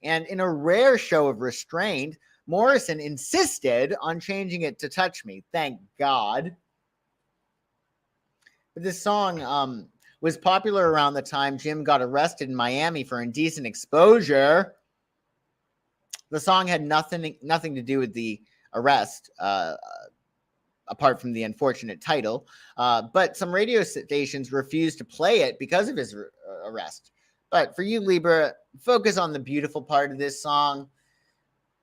And in a rare show of restraint, Morrison insisted on changing it to Touch Me. Thank God. But this song was popular around the time Jim got arrested in Miami for indecent exposure. The song had nothing to do with the arrest, apart from the unfortunate title. But some radio stations refused to play it because of his arrest. But for you, Libra, focus on the beautiful part of this song.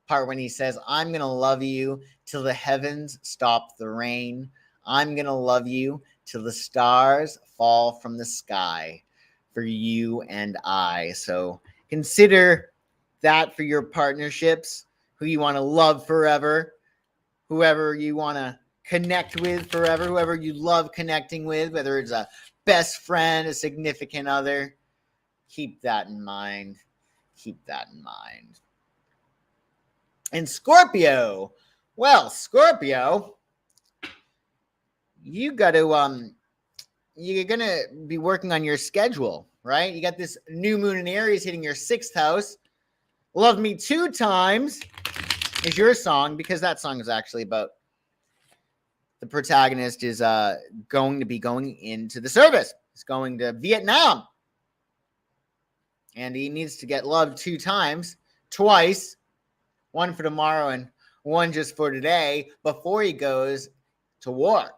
Part when he says, I'm going to love you till the heavens stop the rain. I'm going to love you till the stars fall from the sky for you and I. So consider that for your partnerships, who you want to love forever, whoever you want to connect with forever, whoever you love connecting with, whether it's a best friend, a significant other. Keep that in mind. Keep that in mind. And Scorpio. Well, Scorpio, you're gonna be working on your schedule, right? You got this new moon in Aries hitting your 6th house. Love Me 2 Times is your song, because that song is actually about the protagonist is going to be going into the service. He's going to Vietnam. And he needs to get loved 2 times, twice, one for tomorrow and one just for today, before he goes to war.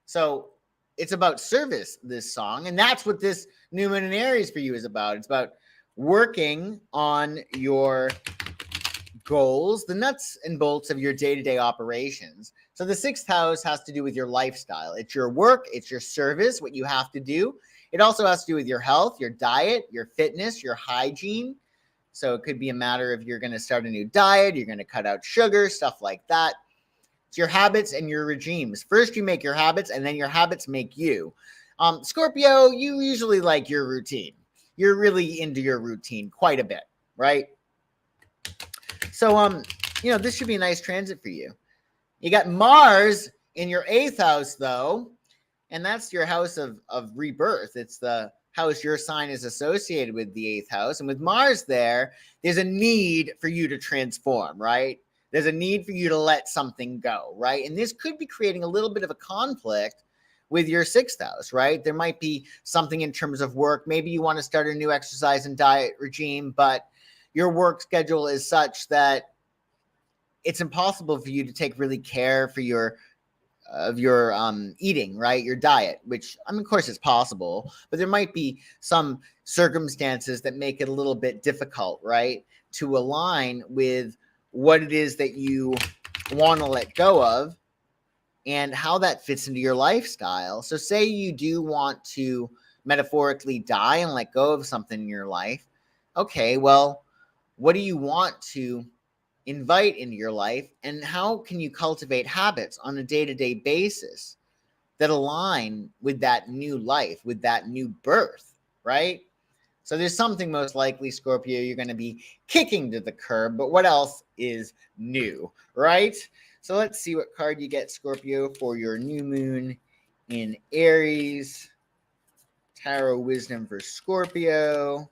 So it's about service, this song. And that's what this new moon in Aries for you is about. It's about working on your goals, the nuts and bolts of your day-to-day operations. So the 6th house has to do with your lifestyle. It's your work, it's your service, what you have to do. It also has to do with your health, your diet, your fitness, your hygiene. So it could be a matter of you're going to start a new diet, you're going to cut out sugar, stuff like that. It's your habits and your regimes. First, you make your habits, and then your habits make you. Scorpio, you usually like your routine. You're really into your routine quite a bit, right? So, this should be a nice transit for you. You got Mars in your 8th house, though, and that's your house of rebirth. It's the house your sign is associated with, the 8th house. And with Mars there's a need for you to transform, right? There's a need for you to let something go, right? And this could be creating a little bit of a conflict with your 6th house, right? There might be something in terms of work. Maybe you want to start a new exercise and diet regime, but your work schedule is such that it's impossible for you to take really care for your eating, right? Your diet, which, of course it's possible, but there might be some circumstances that make it a little bit difficult, right? To align with what it is that you want to let go of and how that fits into your lifestyle. So say you do want to metaphorically die and let go of something in your life. Okay, well, what do you want to invite into your life, and how can you cultivate habits on a day-to-day basis that align with that new life, with that new birth, right? So there's something, most likely, Scorpio, you're going to be kicking to the curb, but what else is new, right? So let's see what card you get, Scorpio, for your new moon in Aries. Tarot wisdom for Scorpio.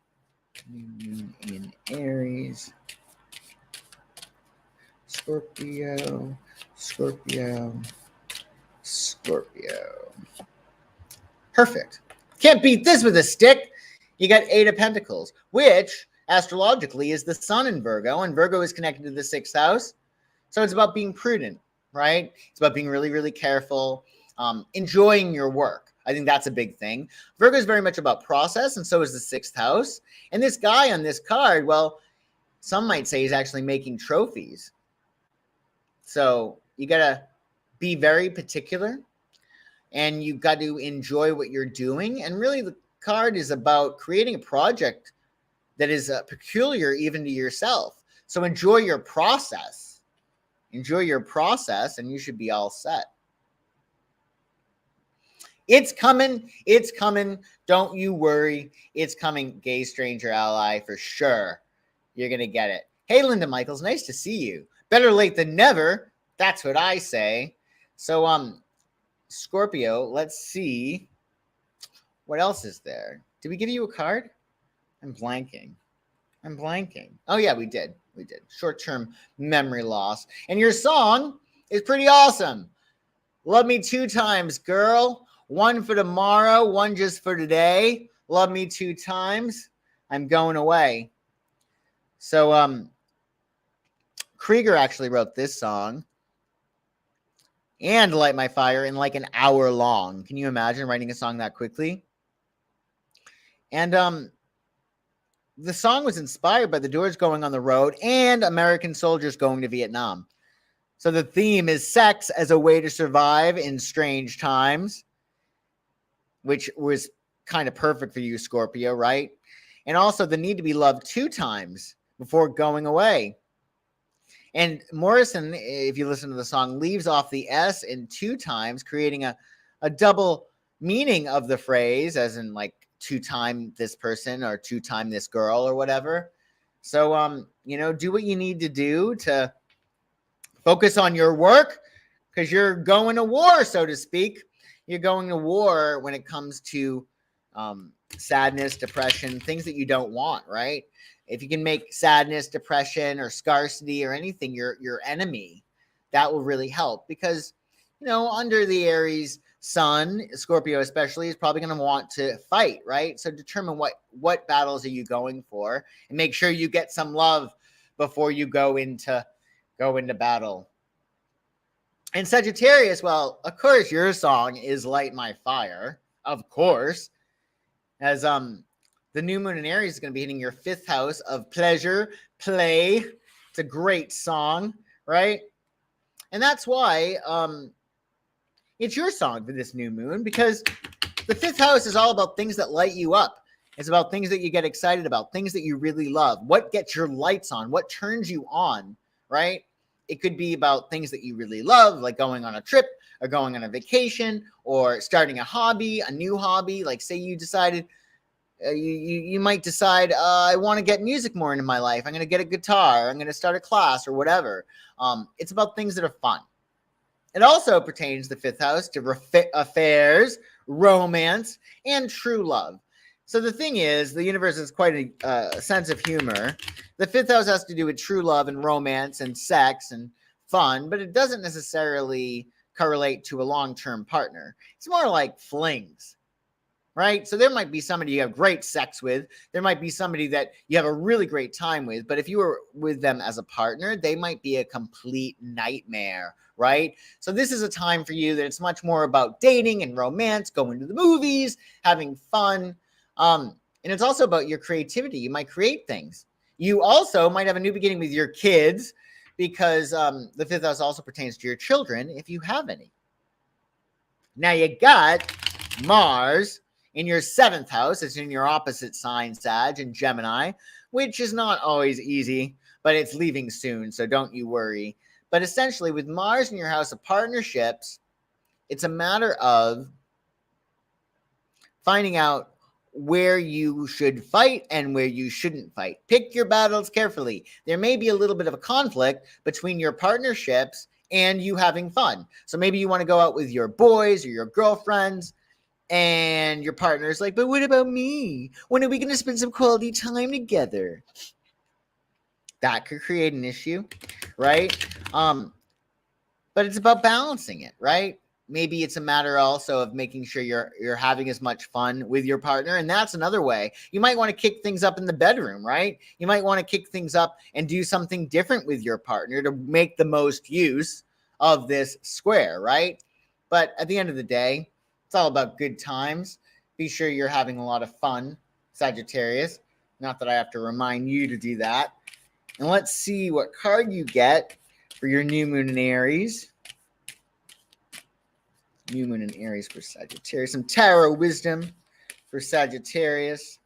New moon in Aries. Scorpio. Perfect. Can't beat this with a stick. You got 8 of Pentacles, which astrologically is the sun in Virgo, and Virgo is connected to the 6th house. So it's about being prudent, right? It's about being really, really careful, enjoying your work. I think that's a big thing. Virgo is very much about process, and so is the 6th house. And this guy on this card, well, some might say he's actually making trophies. So you got to be very particular, and you've got to enjoy what you're doing. And really, the card is about creating a project that is peculiar even to yourself. So enjoy your process. Enjoy your process, and you should be all set. It's coming. It's coming. Don't you worry. It's coming, gay stranger ally, for sure. You're going to get it. Hey, Linda Michaels, nice to see you. Better late than never. That's what I say. So, Scorpio, let's see. What else is there? Did we give you a card? I'm blanking. Oh, yeah, we did. Short-term memory loss. And your song is pretty awesome. Love Me 2 Times, girl. One for tomorrow, one just for today. Love Me 2 times. I'm going away. So, Krieger actually wrote this song and Light My Fire in like an hour long. Can you imagine writing a song that quickly? And the song was inspired by the Doors going on the road and American soldiers going to Vietnam. So the theme is sex as a way to survive in strange times, which was kind of perfect for you, Scorpio, right? And also the need to be loved 2 times before going away. And Morrison, if you listen to the song, leaves off the S in 2 times, creating a double meaning of the phrase, as in like 2 time this person or 2 time this girl or whatever. So, do what you need to do to focus on your work, because you're going to war, so to speak. you're going to war when it comes to sadness, depression, things that you don't want, right? If you can make sadness, depression, or scarcity or anything your enemy, that will really help, because under the Aries sun, Scorpio especially, is probably going to want to fight, right? So determine what battles are you going for, and make sure you get some love before you go into battle. And Sagittarius, well, of course, your song is Light My Fire, of course, as the new moon in Aries is going to be hitting your 5th house of pleasure, play. It's a great song, right? And that's why it's your song for this new moon, because the 5th house is all about things that light you up. It's about things that you get excited about, things that you really love, what gets your lights on, what turns you on, right? It could be about things that you really love, like going on a trip or going on a vacation or starting a hobby, a new hobby. Like say you decided, you might decide, I want to get music more into my life. I'm going to get a guitar. I'm going to start a class or whatever. It's about things that are fun. It also pertains, the 5th house, to affairs, romance, and true love. So the thing is, the universe has quite a sense of humor. The 5th house has to do with true love and romance and sex and fun, but it doesn't necessarily correlate to a long-term partner. It's more like flings, right? So there might be somebody you have great sex with. There might be somebody that you have a really great time with, but if you were with them as a partner, they might be a complete nightmare, right? So this is a time for you that it's much more about dating and romance, going to the movies, having fun. And it's also about your creativity. You might create things. You also might have a new beginning with your kids, because the 5th house also pertains to your children, if you have any. Now you got Mars in your 7th house. It's in your opposite sign, Sag and Gemini, which is not always easy, but it's leaving soon, so don't you worry. But essentially, with Mars in your house of partnerships, it's a matter of finding out where you should fight and where you shouldn't fight. Pick your battles carefully. There may be a little bit of a conflict between your partnerships and you having fun. So maybe you want to go out with your boys or your girlfriends, and your partner's like, but what about me? When are we going to spend some quality time together? That could create an issue, right? But it's about balancing it, right? Maybe it's a matter also of making sure you're having as much fun with your partner. And that's another way. You might want to kick things up in the bedroom, right? You might want to kick things up and do something different with your partner to make the most use of this square, right? But at the end of the day, it's all about good times. Be sure you're having a lot of fun, Sagittarius. Not that I have to remind you to do that. And let's see what card you get for your new moon in Aries. New moon in Aries for Sagittarius. Some tarot wisdom for Sagittarius.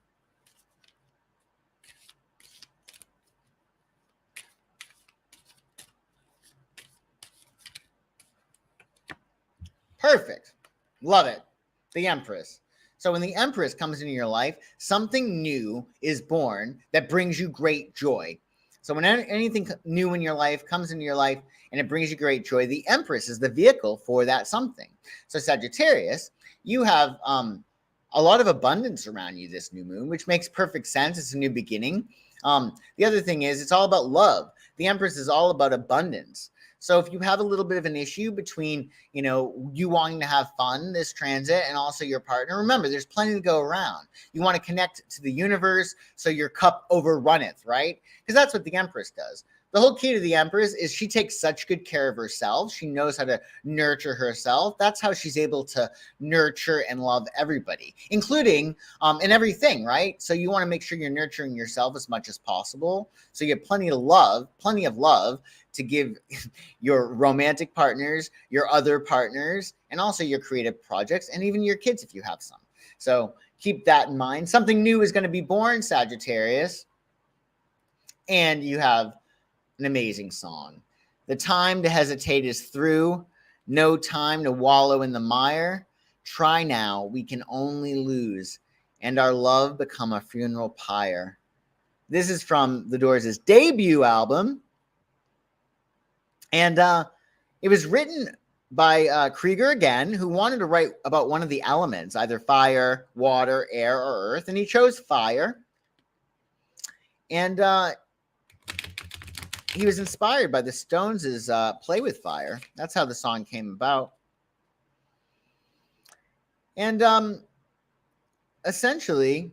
Perfect. Love it. The Empress. So when the Empress comes into your life, something new is born that brings you great joy. So when anything new in your life comes into your life and it brings you great joy, the Empress is the vehicle for that something. So Sagittarius, you have a lot of abundance around you this new moon, which makes perfect sense. It's a new beginning. The other thing is, it's all about love. The Empress is all about abundance. So if you have a little bit of an issue between, you wanting to have fun this transit and also your partner, remember, there's plenty to go around. You want to connect to the universe so your cup overrunneth, right? Because that's what the Empress does. The whole key to the Empress is she takes such good care of herself. She knows how to nurture herself. That's how she's able to nurture and love everybody, including in everything, right? So you want to make sure you're nurturing yourself as much as possible. So you have plenty of love to give your romantic partners, your other partners, and also your creative projects, and even your kids if you have some. So keep that in mind. Something new is going to be born, Sagittarius, and you have an amazing song. The time to hesitate is through. No time to wallow in the mire. Try now, we can only lose, and our love become a funeral pyre. This is from The Doors' debut album. And it was written by Krieger again, who wanted to write about one of the elements, either fire, water, air, or earth, and he chose fire. And he was inspired by the Stones' Play with Fire. That's how the song came about. And essentially,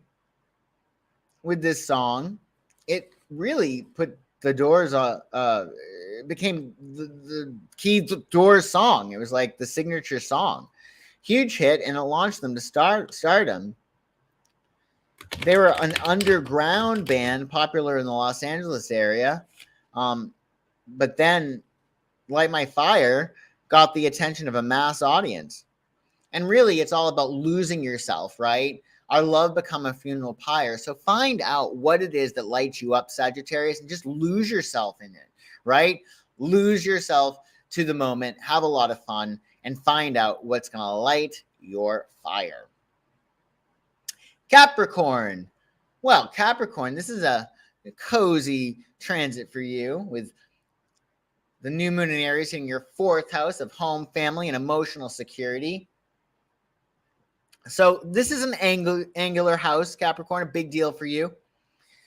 with this song, it really put the Doors became the key Doors song. It was like the signature song. Huge hit, and it launched them to stardom. They were an underground band popular in the Los Angeles area. But then Light My Fire got the attention of a mass audience. And really, it's all about losing yourself, right? Our love become a funeral pyre. So find out what it is that lights you up, Sagittarius, and just lose yourself in it, right? Lose yourself to the moment, have a lot of fun, and find out what's going to light your fire. Capricorn. Well, Capricorn, this is a cozy transit for you with the new moon in Aries in your 4th house of home, family, and emotional security. So this is an angular house, Capricorn, a big deal for you.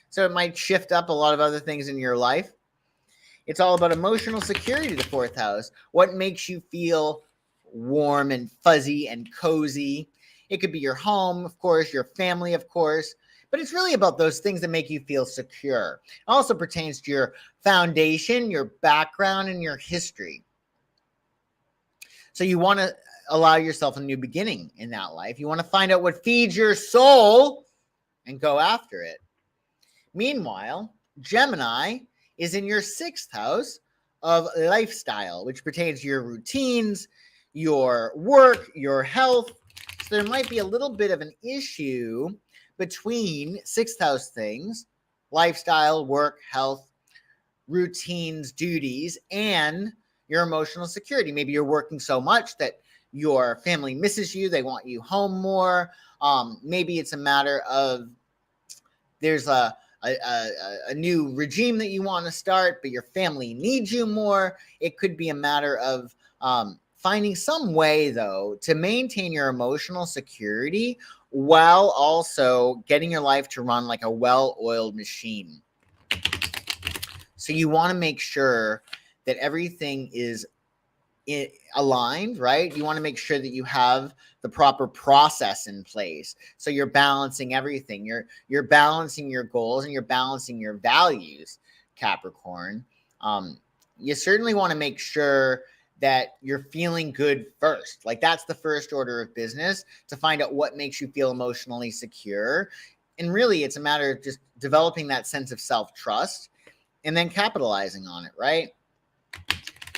So it might shift up a lot of other things in your life. It's all about emotional security, the 4th house. What makes you feel warm and fuzzy and cozy? It could be your home, of course, your family, of course. But it's really about those things that make you feel secure. It also pertains to your foundation, your background, and your history. So you want to allow yourself a new beginning in that life. You want to find out what feeds your soul and go after it. Meanwhile, Gemini is in your 6th house of lifestyle, which pertains to your routines, your work, your health. So there might be a little bit of an issue between 6th house things, lifestyle, work, health, routines, duties, and your emotional security. Maybe you're working so much that your family misses you. They want you home more. Maybe it's a matter of there's a new regime that you want to start, but your family needs you more. It could be a matter of finding some way, though, to maintain your emotional security while also getting your life to run like a well-oiled machine. So you want to make sure that everything is aligned, right? You want to make sure that you have the proper process in place. So you're balancing everything. You're balancing your goals and you're balancing your values, Capricorn. You certainly want to make sure that you're feeling good first. Like that's the first order of business, to find out what makes you feel emotionally secure. And really, it's a matter of just developing that sense of self-trust and then capitalizing on it, right?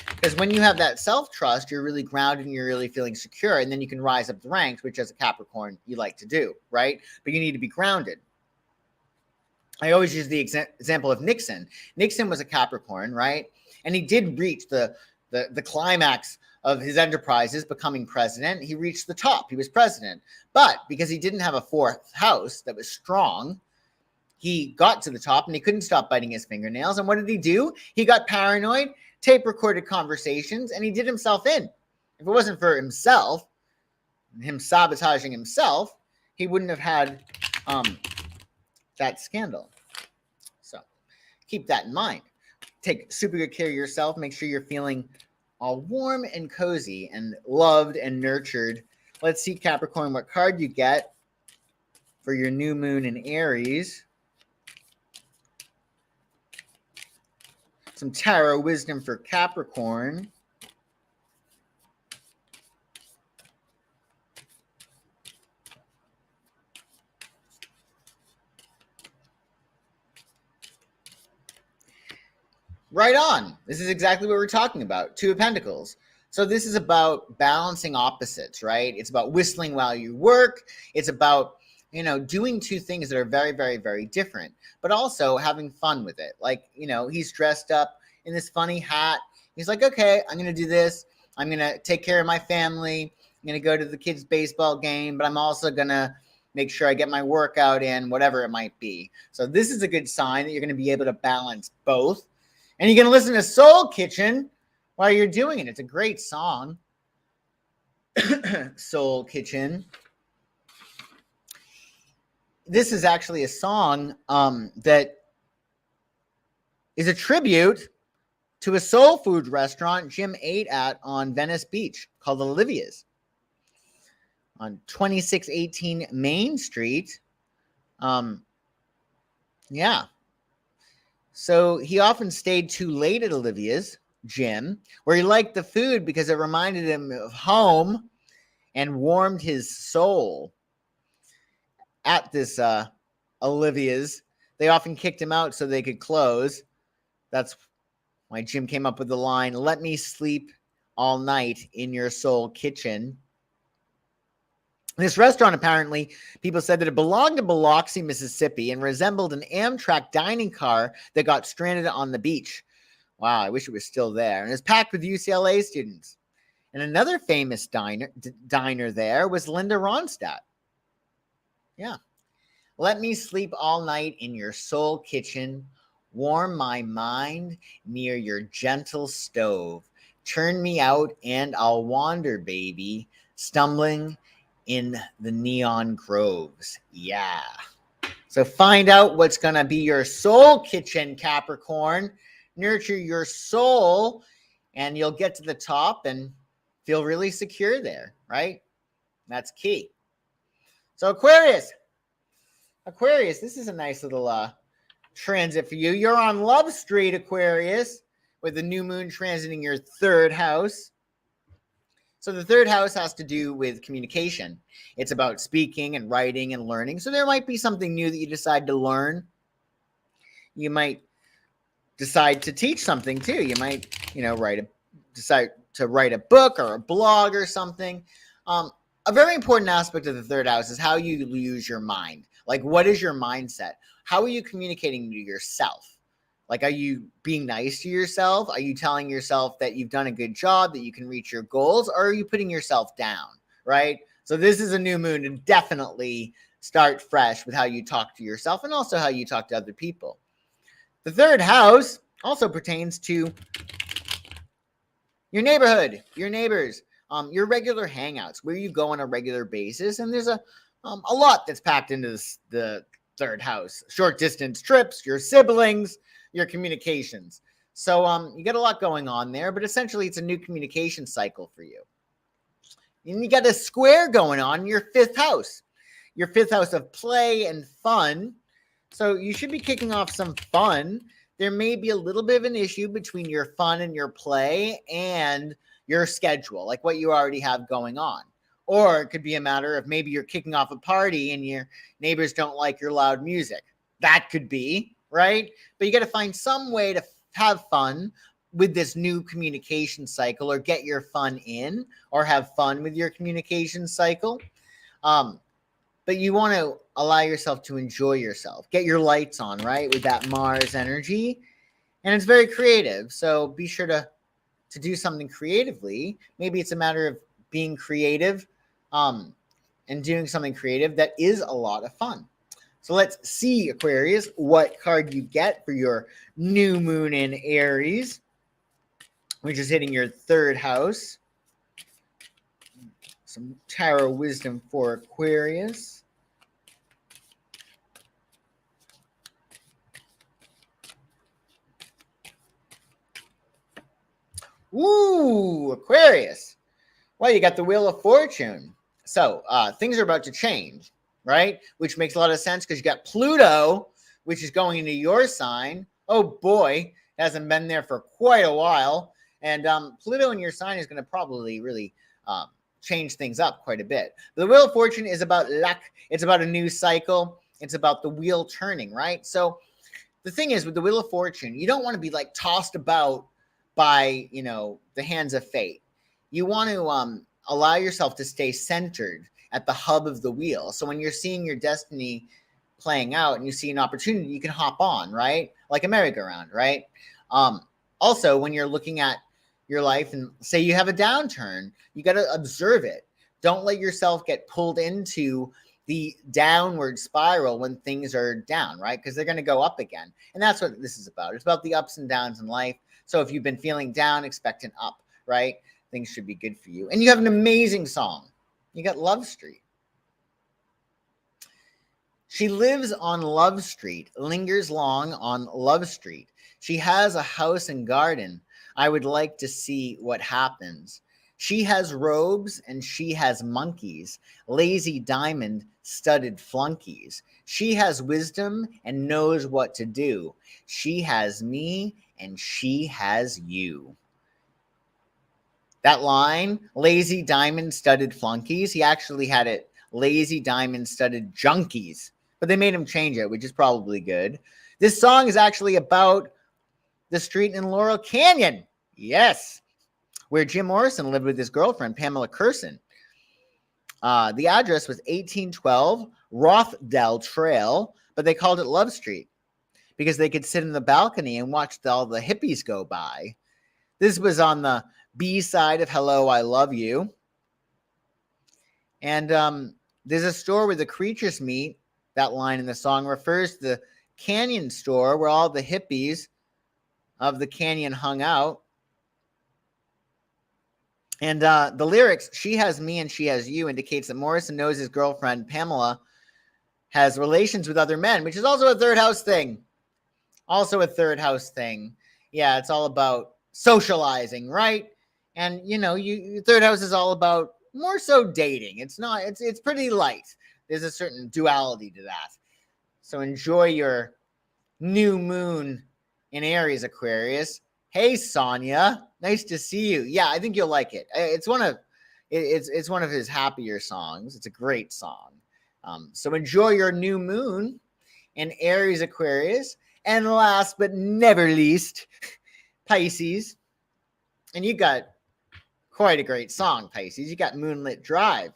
Because when you have that self-trust, you're really grounded and you're really feeling secure. And then you can rise up the ranks, which as a Capricorn, you like to do, right? But you need to be grounded. I always use the example of Nixon. Nixon was a Capricorn, right? And he did reach the climax of his enterprises, becoming president. He reached the top. He was president. But because he didn't have a 4th house that was strong, he got to the top and he couldn't stop biting his fingernails. And what did he do? He got paranoid, tape recorded conversations, and he did himself in. If it wasn't for himself, him sabotaging himself, he wouldn't have had that scandal. So keep that in mind. Take super good care of yourself. Make sure you're feeling all warm and cozy and loved and nurtured. Let's see, Capricorn, what card you get for your new moon in Aries. Some tarot wisdom for Capricorn. Right on. This is exactly what we're talking about. 2 of Pentacles. So this is about balancing opposites, right? It's about whistling while you work. It's about, doing 2 things that are very, very, very different, but also having fun with it. Like, he's dressed up in this funny hat. He's like, okay, I'm going to do this. I'm going to take care of my family. I'm going to go to the kids' baseball game, but I'm also going to make sure I get my workout in, whatever it might be. So this is a good sign that you're going to be able to balance both. And you're going to listen to Soul Kitchen while you're doing it. It's a great song. Soul Kitchen. This is actually a song that is a tribute to a soul food restaurant Jim ate at on Venice Beach called Olivia's on 2618 Main Street. Yeah. So he often stayed too late at Olivia's, Jim, where he liked the food because it reminded him of home and warmed his soul. At this Olivia's, they often kicked him out so they could close. That's why Jim came up with the line, "Let me sleep all night in your soul kitchen." This restaurant, apparently, people said that it belonged to Biloxi, Mississippi, and resembled an Amtrak dining car that got stranded on the beach. Wow, I wish it was still there. And it was packed with UCLA students. And another famous diner there was Linda Ronstadt. Yeah. Let me sleep all night in your soul kitchen. Warm my mind near your gentle stove. Turn me out and I'll wander, baby, stumbling in the neon groves. Yeah. So find out what's going to be your soul kitchen, Capricorn. Nurture your soul and you'll get to the top and feel really secure there, right? That's key. So Aquarius, this is a nice little transit for you. You're on Love Street, Aquarius, with the new moon transiting your third house. So the third house has to do with communication. It's about speaking and writing and learning. So there might be something new that you decide to learn. You might decide to teach something too. You might, decide to write a book or a blog or something. A very important aspect of the third house is how you use your mind. Like, what is your mindset? How are you communicating to yourself? Like, are you being nice to yourself? Are you telling yourself that you've done a good job, that you can reach your goals? Or are you putting yourself down, right? So this is a new moon to definitely start fresh with how you talk to yourself and also how you talk to other people. The third house also pertains to your neighborhood, your neighbors, your regular hangouts, where you go on a regular basis. And there's a lot that's packed into the third house. Short distance trips, your siblings, your communications. So you got a lot going on there, but essentially it's a new communication cycle for you. And you got a square going on in your fifth house of play and fun. So you should be kicking off some fun. There may be a little bit of an issue between your fun and your play and your schedule, like what you already have going on. Or it could be a matter of maybe you're kicking off a party and your neighbors don't like your loud music. That could be, right? But you got to find some way to have fun with this new communication cycle, or get your fun in, or have fun with your communication cycle. But you want to allow yourself to enjoy yourself. Get your lights on, right? With that Mars energy. And it's very creative. So be sure to do something creatively. Maybe it's a matter of being creative and doing something creative that is a lot of fun. So let's see, Aquarius, what card you get for your new moon in Aries, which is hitting your third house. Some tarot wisdom for Aquarius. Ooh, Aquarius. Well, you got the Wheel of Fortune. So things are about to change, right? Which makes a lot of sense because you got Pluto, which is going into your sign. Oh boy, hasn't been there for quite a while. And Pluto in your sign is going to probably really change things up quite a bit. But the Wheel of Fortune is about luck. It's about a new cycle. It's about the wheel turning, right? So the thing is, with the Wheel of Fortune, you don't want to be like tossed about by, the hands of fate. You want to allow yourself to stay centered at the hub of the wheel. So when you're seeing your destiny playing out and you see an opportunity, you can hop on, right? Like a merry-go-round, right? Also, when you're looking at your life and say you have a downturn, you got to observe it. Don't let yourself get pulled into the downward spiral when things are down, right? Because they're going to go up again. And that's what this is about. It's about the ups and downs in life. So if you've been feeling down, expect an up, right? things should be good for you. And you have an amazing song. You got Love Street. She lives on Love Street, lingers long on Love Street. She has a house and garden. I would like to see what happens. She has robes and she has monkeys, lazy diamond studded flunkies. She has wisdom and knows what to do. She has me and she has you. That line, lazy diamond studded flunkies, he actually had it lazy diamond studded junkies, but they made him change it, which is probably good. This song is actually about the street in Laurel Canyon. Yes, where Jim Morrison lived with his girlfriend, Pamela Curson. The address was 1812 Rothdale Trail, but they called it Love Street because they could sit in the balcony and watch all the hippies go by. This was on the B side of Hello, I Love You. And there's a store where the creatures meet. That line in the song refers to the canyon store where all the hippies of the canyon hung out. And the lyrics, she has me and she has you, indicates that Morrison knows his girlfriend, Pamela, has relations with other men, which is also a third house thing. Yeah, it's all about socializing, right? And, third house is all about more so dating. It's pretty light. There's a certain duality to that. So enjoy your new moon in Aries, Aquarius. Hey, Sonia, nice to see you. Yeah, I think you'll like it. It's one of his happier songs. It's a great song. So enjoy your new moon in Aries, Aquarius. And last but never least, Pisces. And you got quite a great song, Pisces. You got Moonlight Drive.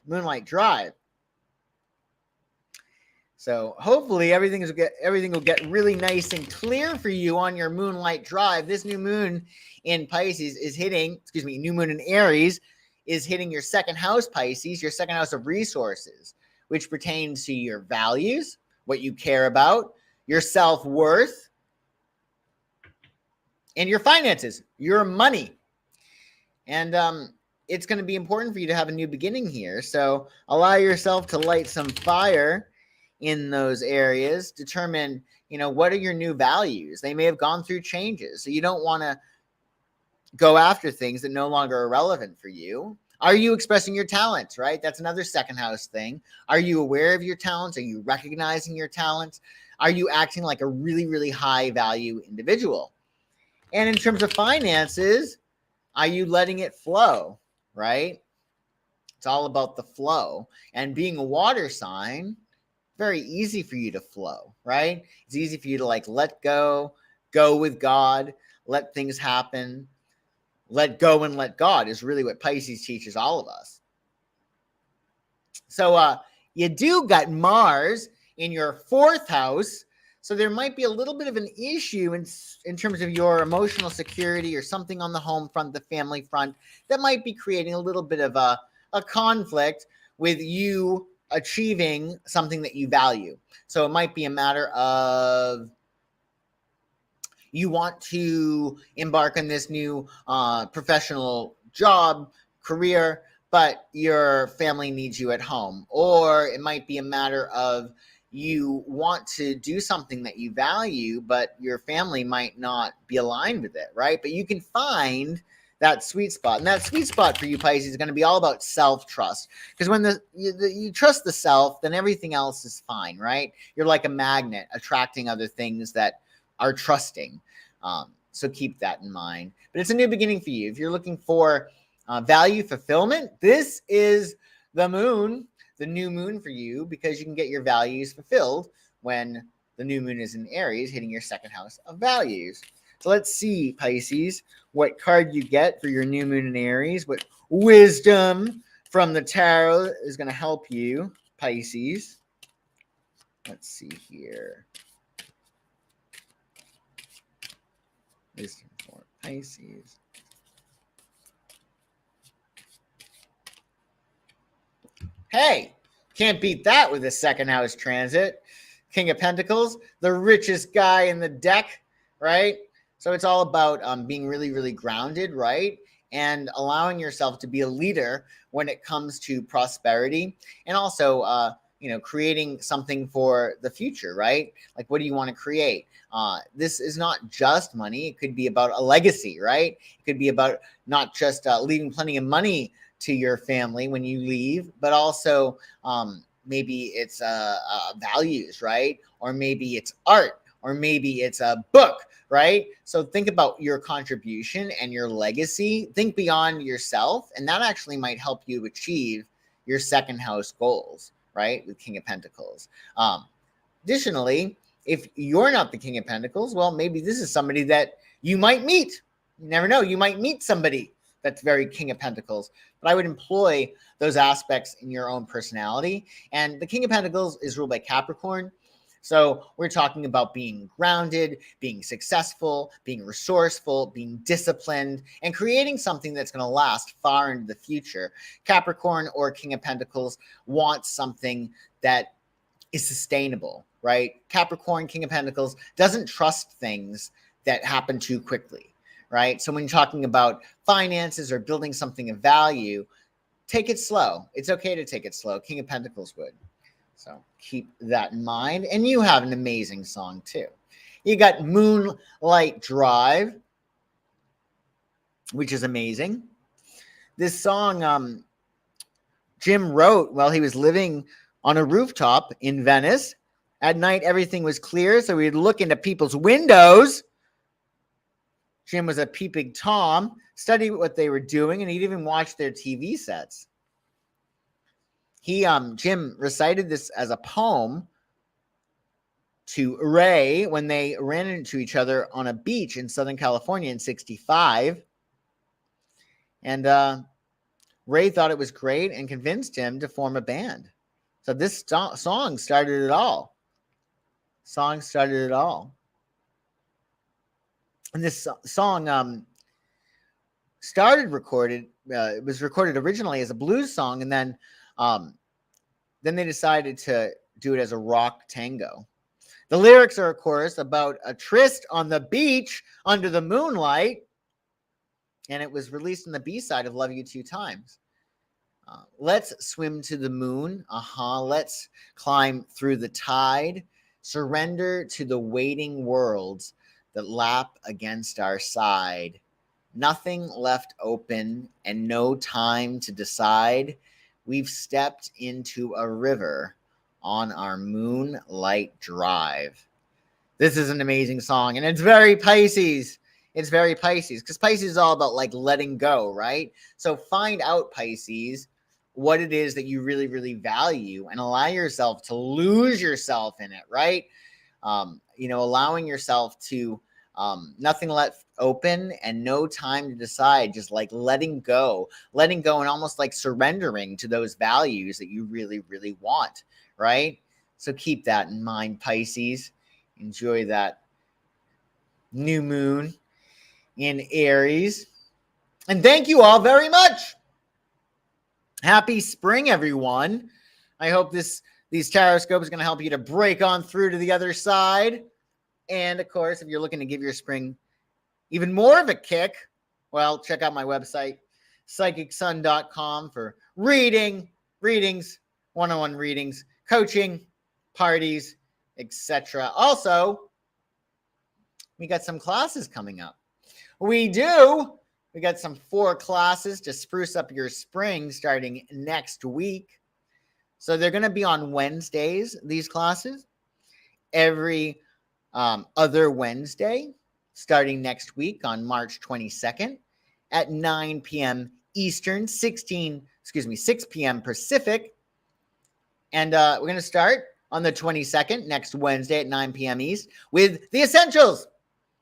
So hopefully everything will get really nice and clear for you on your Moonlight Drive. This new moon in Pisces is hitting, new moon in Aries is hitting your second house, Pisces, your second house of resources, which pertains to your values, what you care about, your self-worth, and your finances, your money. And it's going to be important for you to have a new beginning here. So allow yourself to light some fire in those areas. Determine, what are your new values? They may have gone through changes. So you don't want to go after things that no longer are relevant for you. Are you expressing your talents, right? That's another second house thing. Are you aware of your talents? Are you recognizing your talents? Are you acting like a really, really high value individual? And in terms of finances, are you letting it flow, right? It's all about the flow. And being a water sign, very easy for you to flow, right? It's easy for you to let go with God, let things happen. Let go and let God is really what Pisces teaches all of us. So you do got Mars in your fourth house. So there might be a little bit of an issue in terms of your emotional security or something on the home front, the family front, that might be creating a little bit of a conflict with you achieving something that you value. So it might be a matter of you want to embark on this new professional job, career, but your family needs you at home. Or it might be a matter of you want to do something that you value, but your family might not be aligned with it, right? But you can find that sweet spot. And that sweet spot for you, Pisces, is going to be all about self-trust. Because when you trust the self, then everything else is fine, right? You're like a magnet attracting other things that are trusting. So keep that in mind. But it's a new beginning for you. If you're looking for value fulfillment, this is the new moon for you, because you can get your values fulfilled when the new moon is in Aries, hitting your second house of values. So let's see, Pisces, what card you get for your new moon in Aries, what wisdom from the tarot is going to help you, Pisces. Let's see here. Wisdom for Pisces. Hey, can't beat that with a second house transit. King of Pentacles, the richest guy in the deck, right? So it's all about being really, really grounded, right? and allowing yourself to be a leader when it comes to prosperity, and also creating something for the future, right? Like, what do you want to create? This is not just money. It could be about a legacy, right? It could be about not just leaving plenty of money to your family when you leave, but also maybe it's values, right? Or maybe it's art, or maybe it's a book, right? So think about your contribution and your legacy. Think beyond yourself, and that actually might help you achieve your second house goals, right? With King of Pentacles. Additionally, if you're not the King of Pentacles, well, maybe this is somebody that you might meet. You never know. You might meet somebody that's very King of Pentacles. But I would employ those aspects in your own personality. And the King of Pentacles is ruled by Capricorn. So we're talking about being grounded, being successful, being resourceful, being disciplined, and creating something that's going to last far into the future. Capricorn or King of Pentacles wants something that is sustainable, right? Capricorn, King of Pentacles, doesn't trust things that happen too quickly, right? So when you're talking about finances or building something of value, take it slow. It's okay to take it slow. King of Pentacles would. So keep that in mind. And you have an amazing song too. You got Moonlight Drive, which is amazing. This song Jim wrote while he was living on a rooftop in Venice. At night, everything was clear, so he'd look into people's windows. Jim was a peeping Tom, studied what they were doing, and he'd even watch their TV sets. Jim recited this as a poem to Ray when they ran into each other on a beach in Southern California in 1965. And Ray thought it was great and convinced him to form a band. So this song started it all. And this song it was recorded originally as a blues song, and then they decided to do it as a rock tango. The lyrics are, of course, about a tryst on the beach under the moonlight, and it was released on the B-side of Love You Two Times. Let's swim to the moon. Let's climb through the tide. Surrender to the waiting worlds that lap against our side. Nothing left open and no time to decide. We've stepped into a river on our moonlight drive. This is an amazing song, and it's very Pisces. It's very Pisces, because Pisces is all about like letting go, right? So find out, Pisces, what it is that you really, really value, and allow yourself to lose yourself in it, right? Allowing yourself to nothing left open and no time to decide, just like letting go and almost like surrendering to those values that you really, really want, right? So keep that in mind, Pisces. Enjoy that new moon in Aries. And thank you all very much. Happy spring, everyone. I hope these Tarotscopes are going to help you to break on through to the other side. And of course, if you're looking to give your spring even more of a kick, well, check out my website, psychicsun.com, for readings, one-on-one readings, coaching, parties, etc. Also, we got some classes coming up. We got some 4 classes to spruce up your spring starting next week. So they're going to be on Wednesdays, these classes, every other Wednesday, starting next week on March 22nd at 9 p.m. Eastern, 6 p.m. Pacific. And we're going to start on the 22nd, next Wednesday at 9 p.m. East, with the essentials.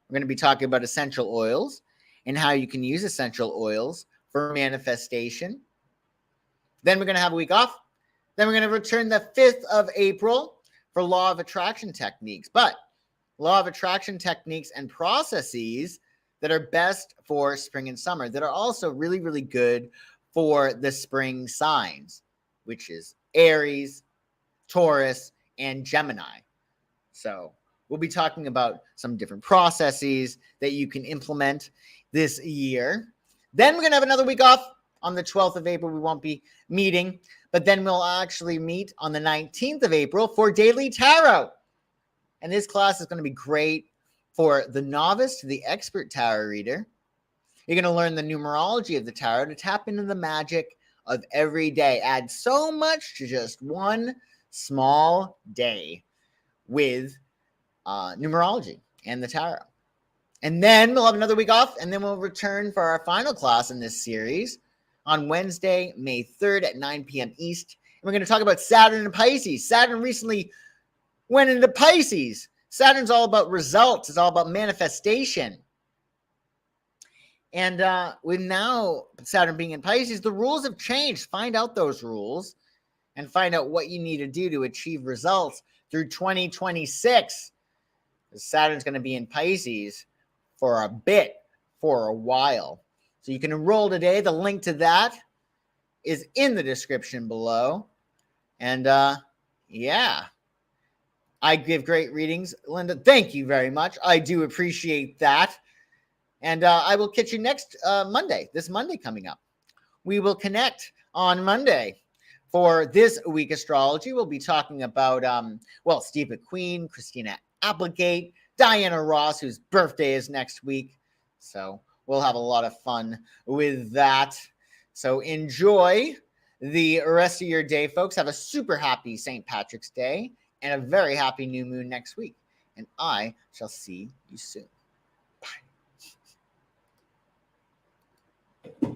We're going to be talking about essential oils and how you can use essential oils for manifestation. Then we're going to have a week off. Then we're going to return the 5th of April for law of attraction techniques. But law of attraction techniques and processes that are best for spring and summer, that are also really, really good for the spring signs, which is Aries, Taurus, and Gemini. So we'll be talking about some different processes that you can implement this year. Then we're going to have another week off. On the 12th of April, we won't be meeting, but then we'll actually meet on the 19th of April for Daily Tarot. And this class is going to be great for the novice to the expert tarot reader. You're going to learn the numerology of the tarot to tap into the magic of every day. Add so much to just one small day with numerology and the tarot. And then we'll have another week off, and then we'll return for our final class in this series on Wednesday, May 3rd at 9 p.m. East. And we're going to talk about Saturn and Pisces. Saturn recently went into Pisces. Saturn's all about results. It's all about manifestation. And with now Saturn being in Pisces, the rules have changed. Find out those rules and find out what you need to do to achieve results through 2026. Saturn's going to be in Pisces for a bit, for a while. So you can enroll today. The link to that is in the description below. And yeah, I give great readings. Linda, thank you very much. I do appreciate that. And I will catch you next Monday, this Monday coming up. We will connect on Monday. For this week astrology, we'll be talking about, Steve McQueen, Christina Applegate, Diana Ross, whose birthday is next week. So we'll have a lot of fun with that. So enjoy the rest of your day, folks. Have a super happy St. Patrick's Day and a very happy new moon next week. And I shall see you soon. Bye.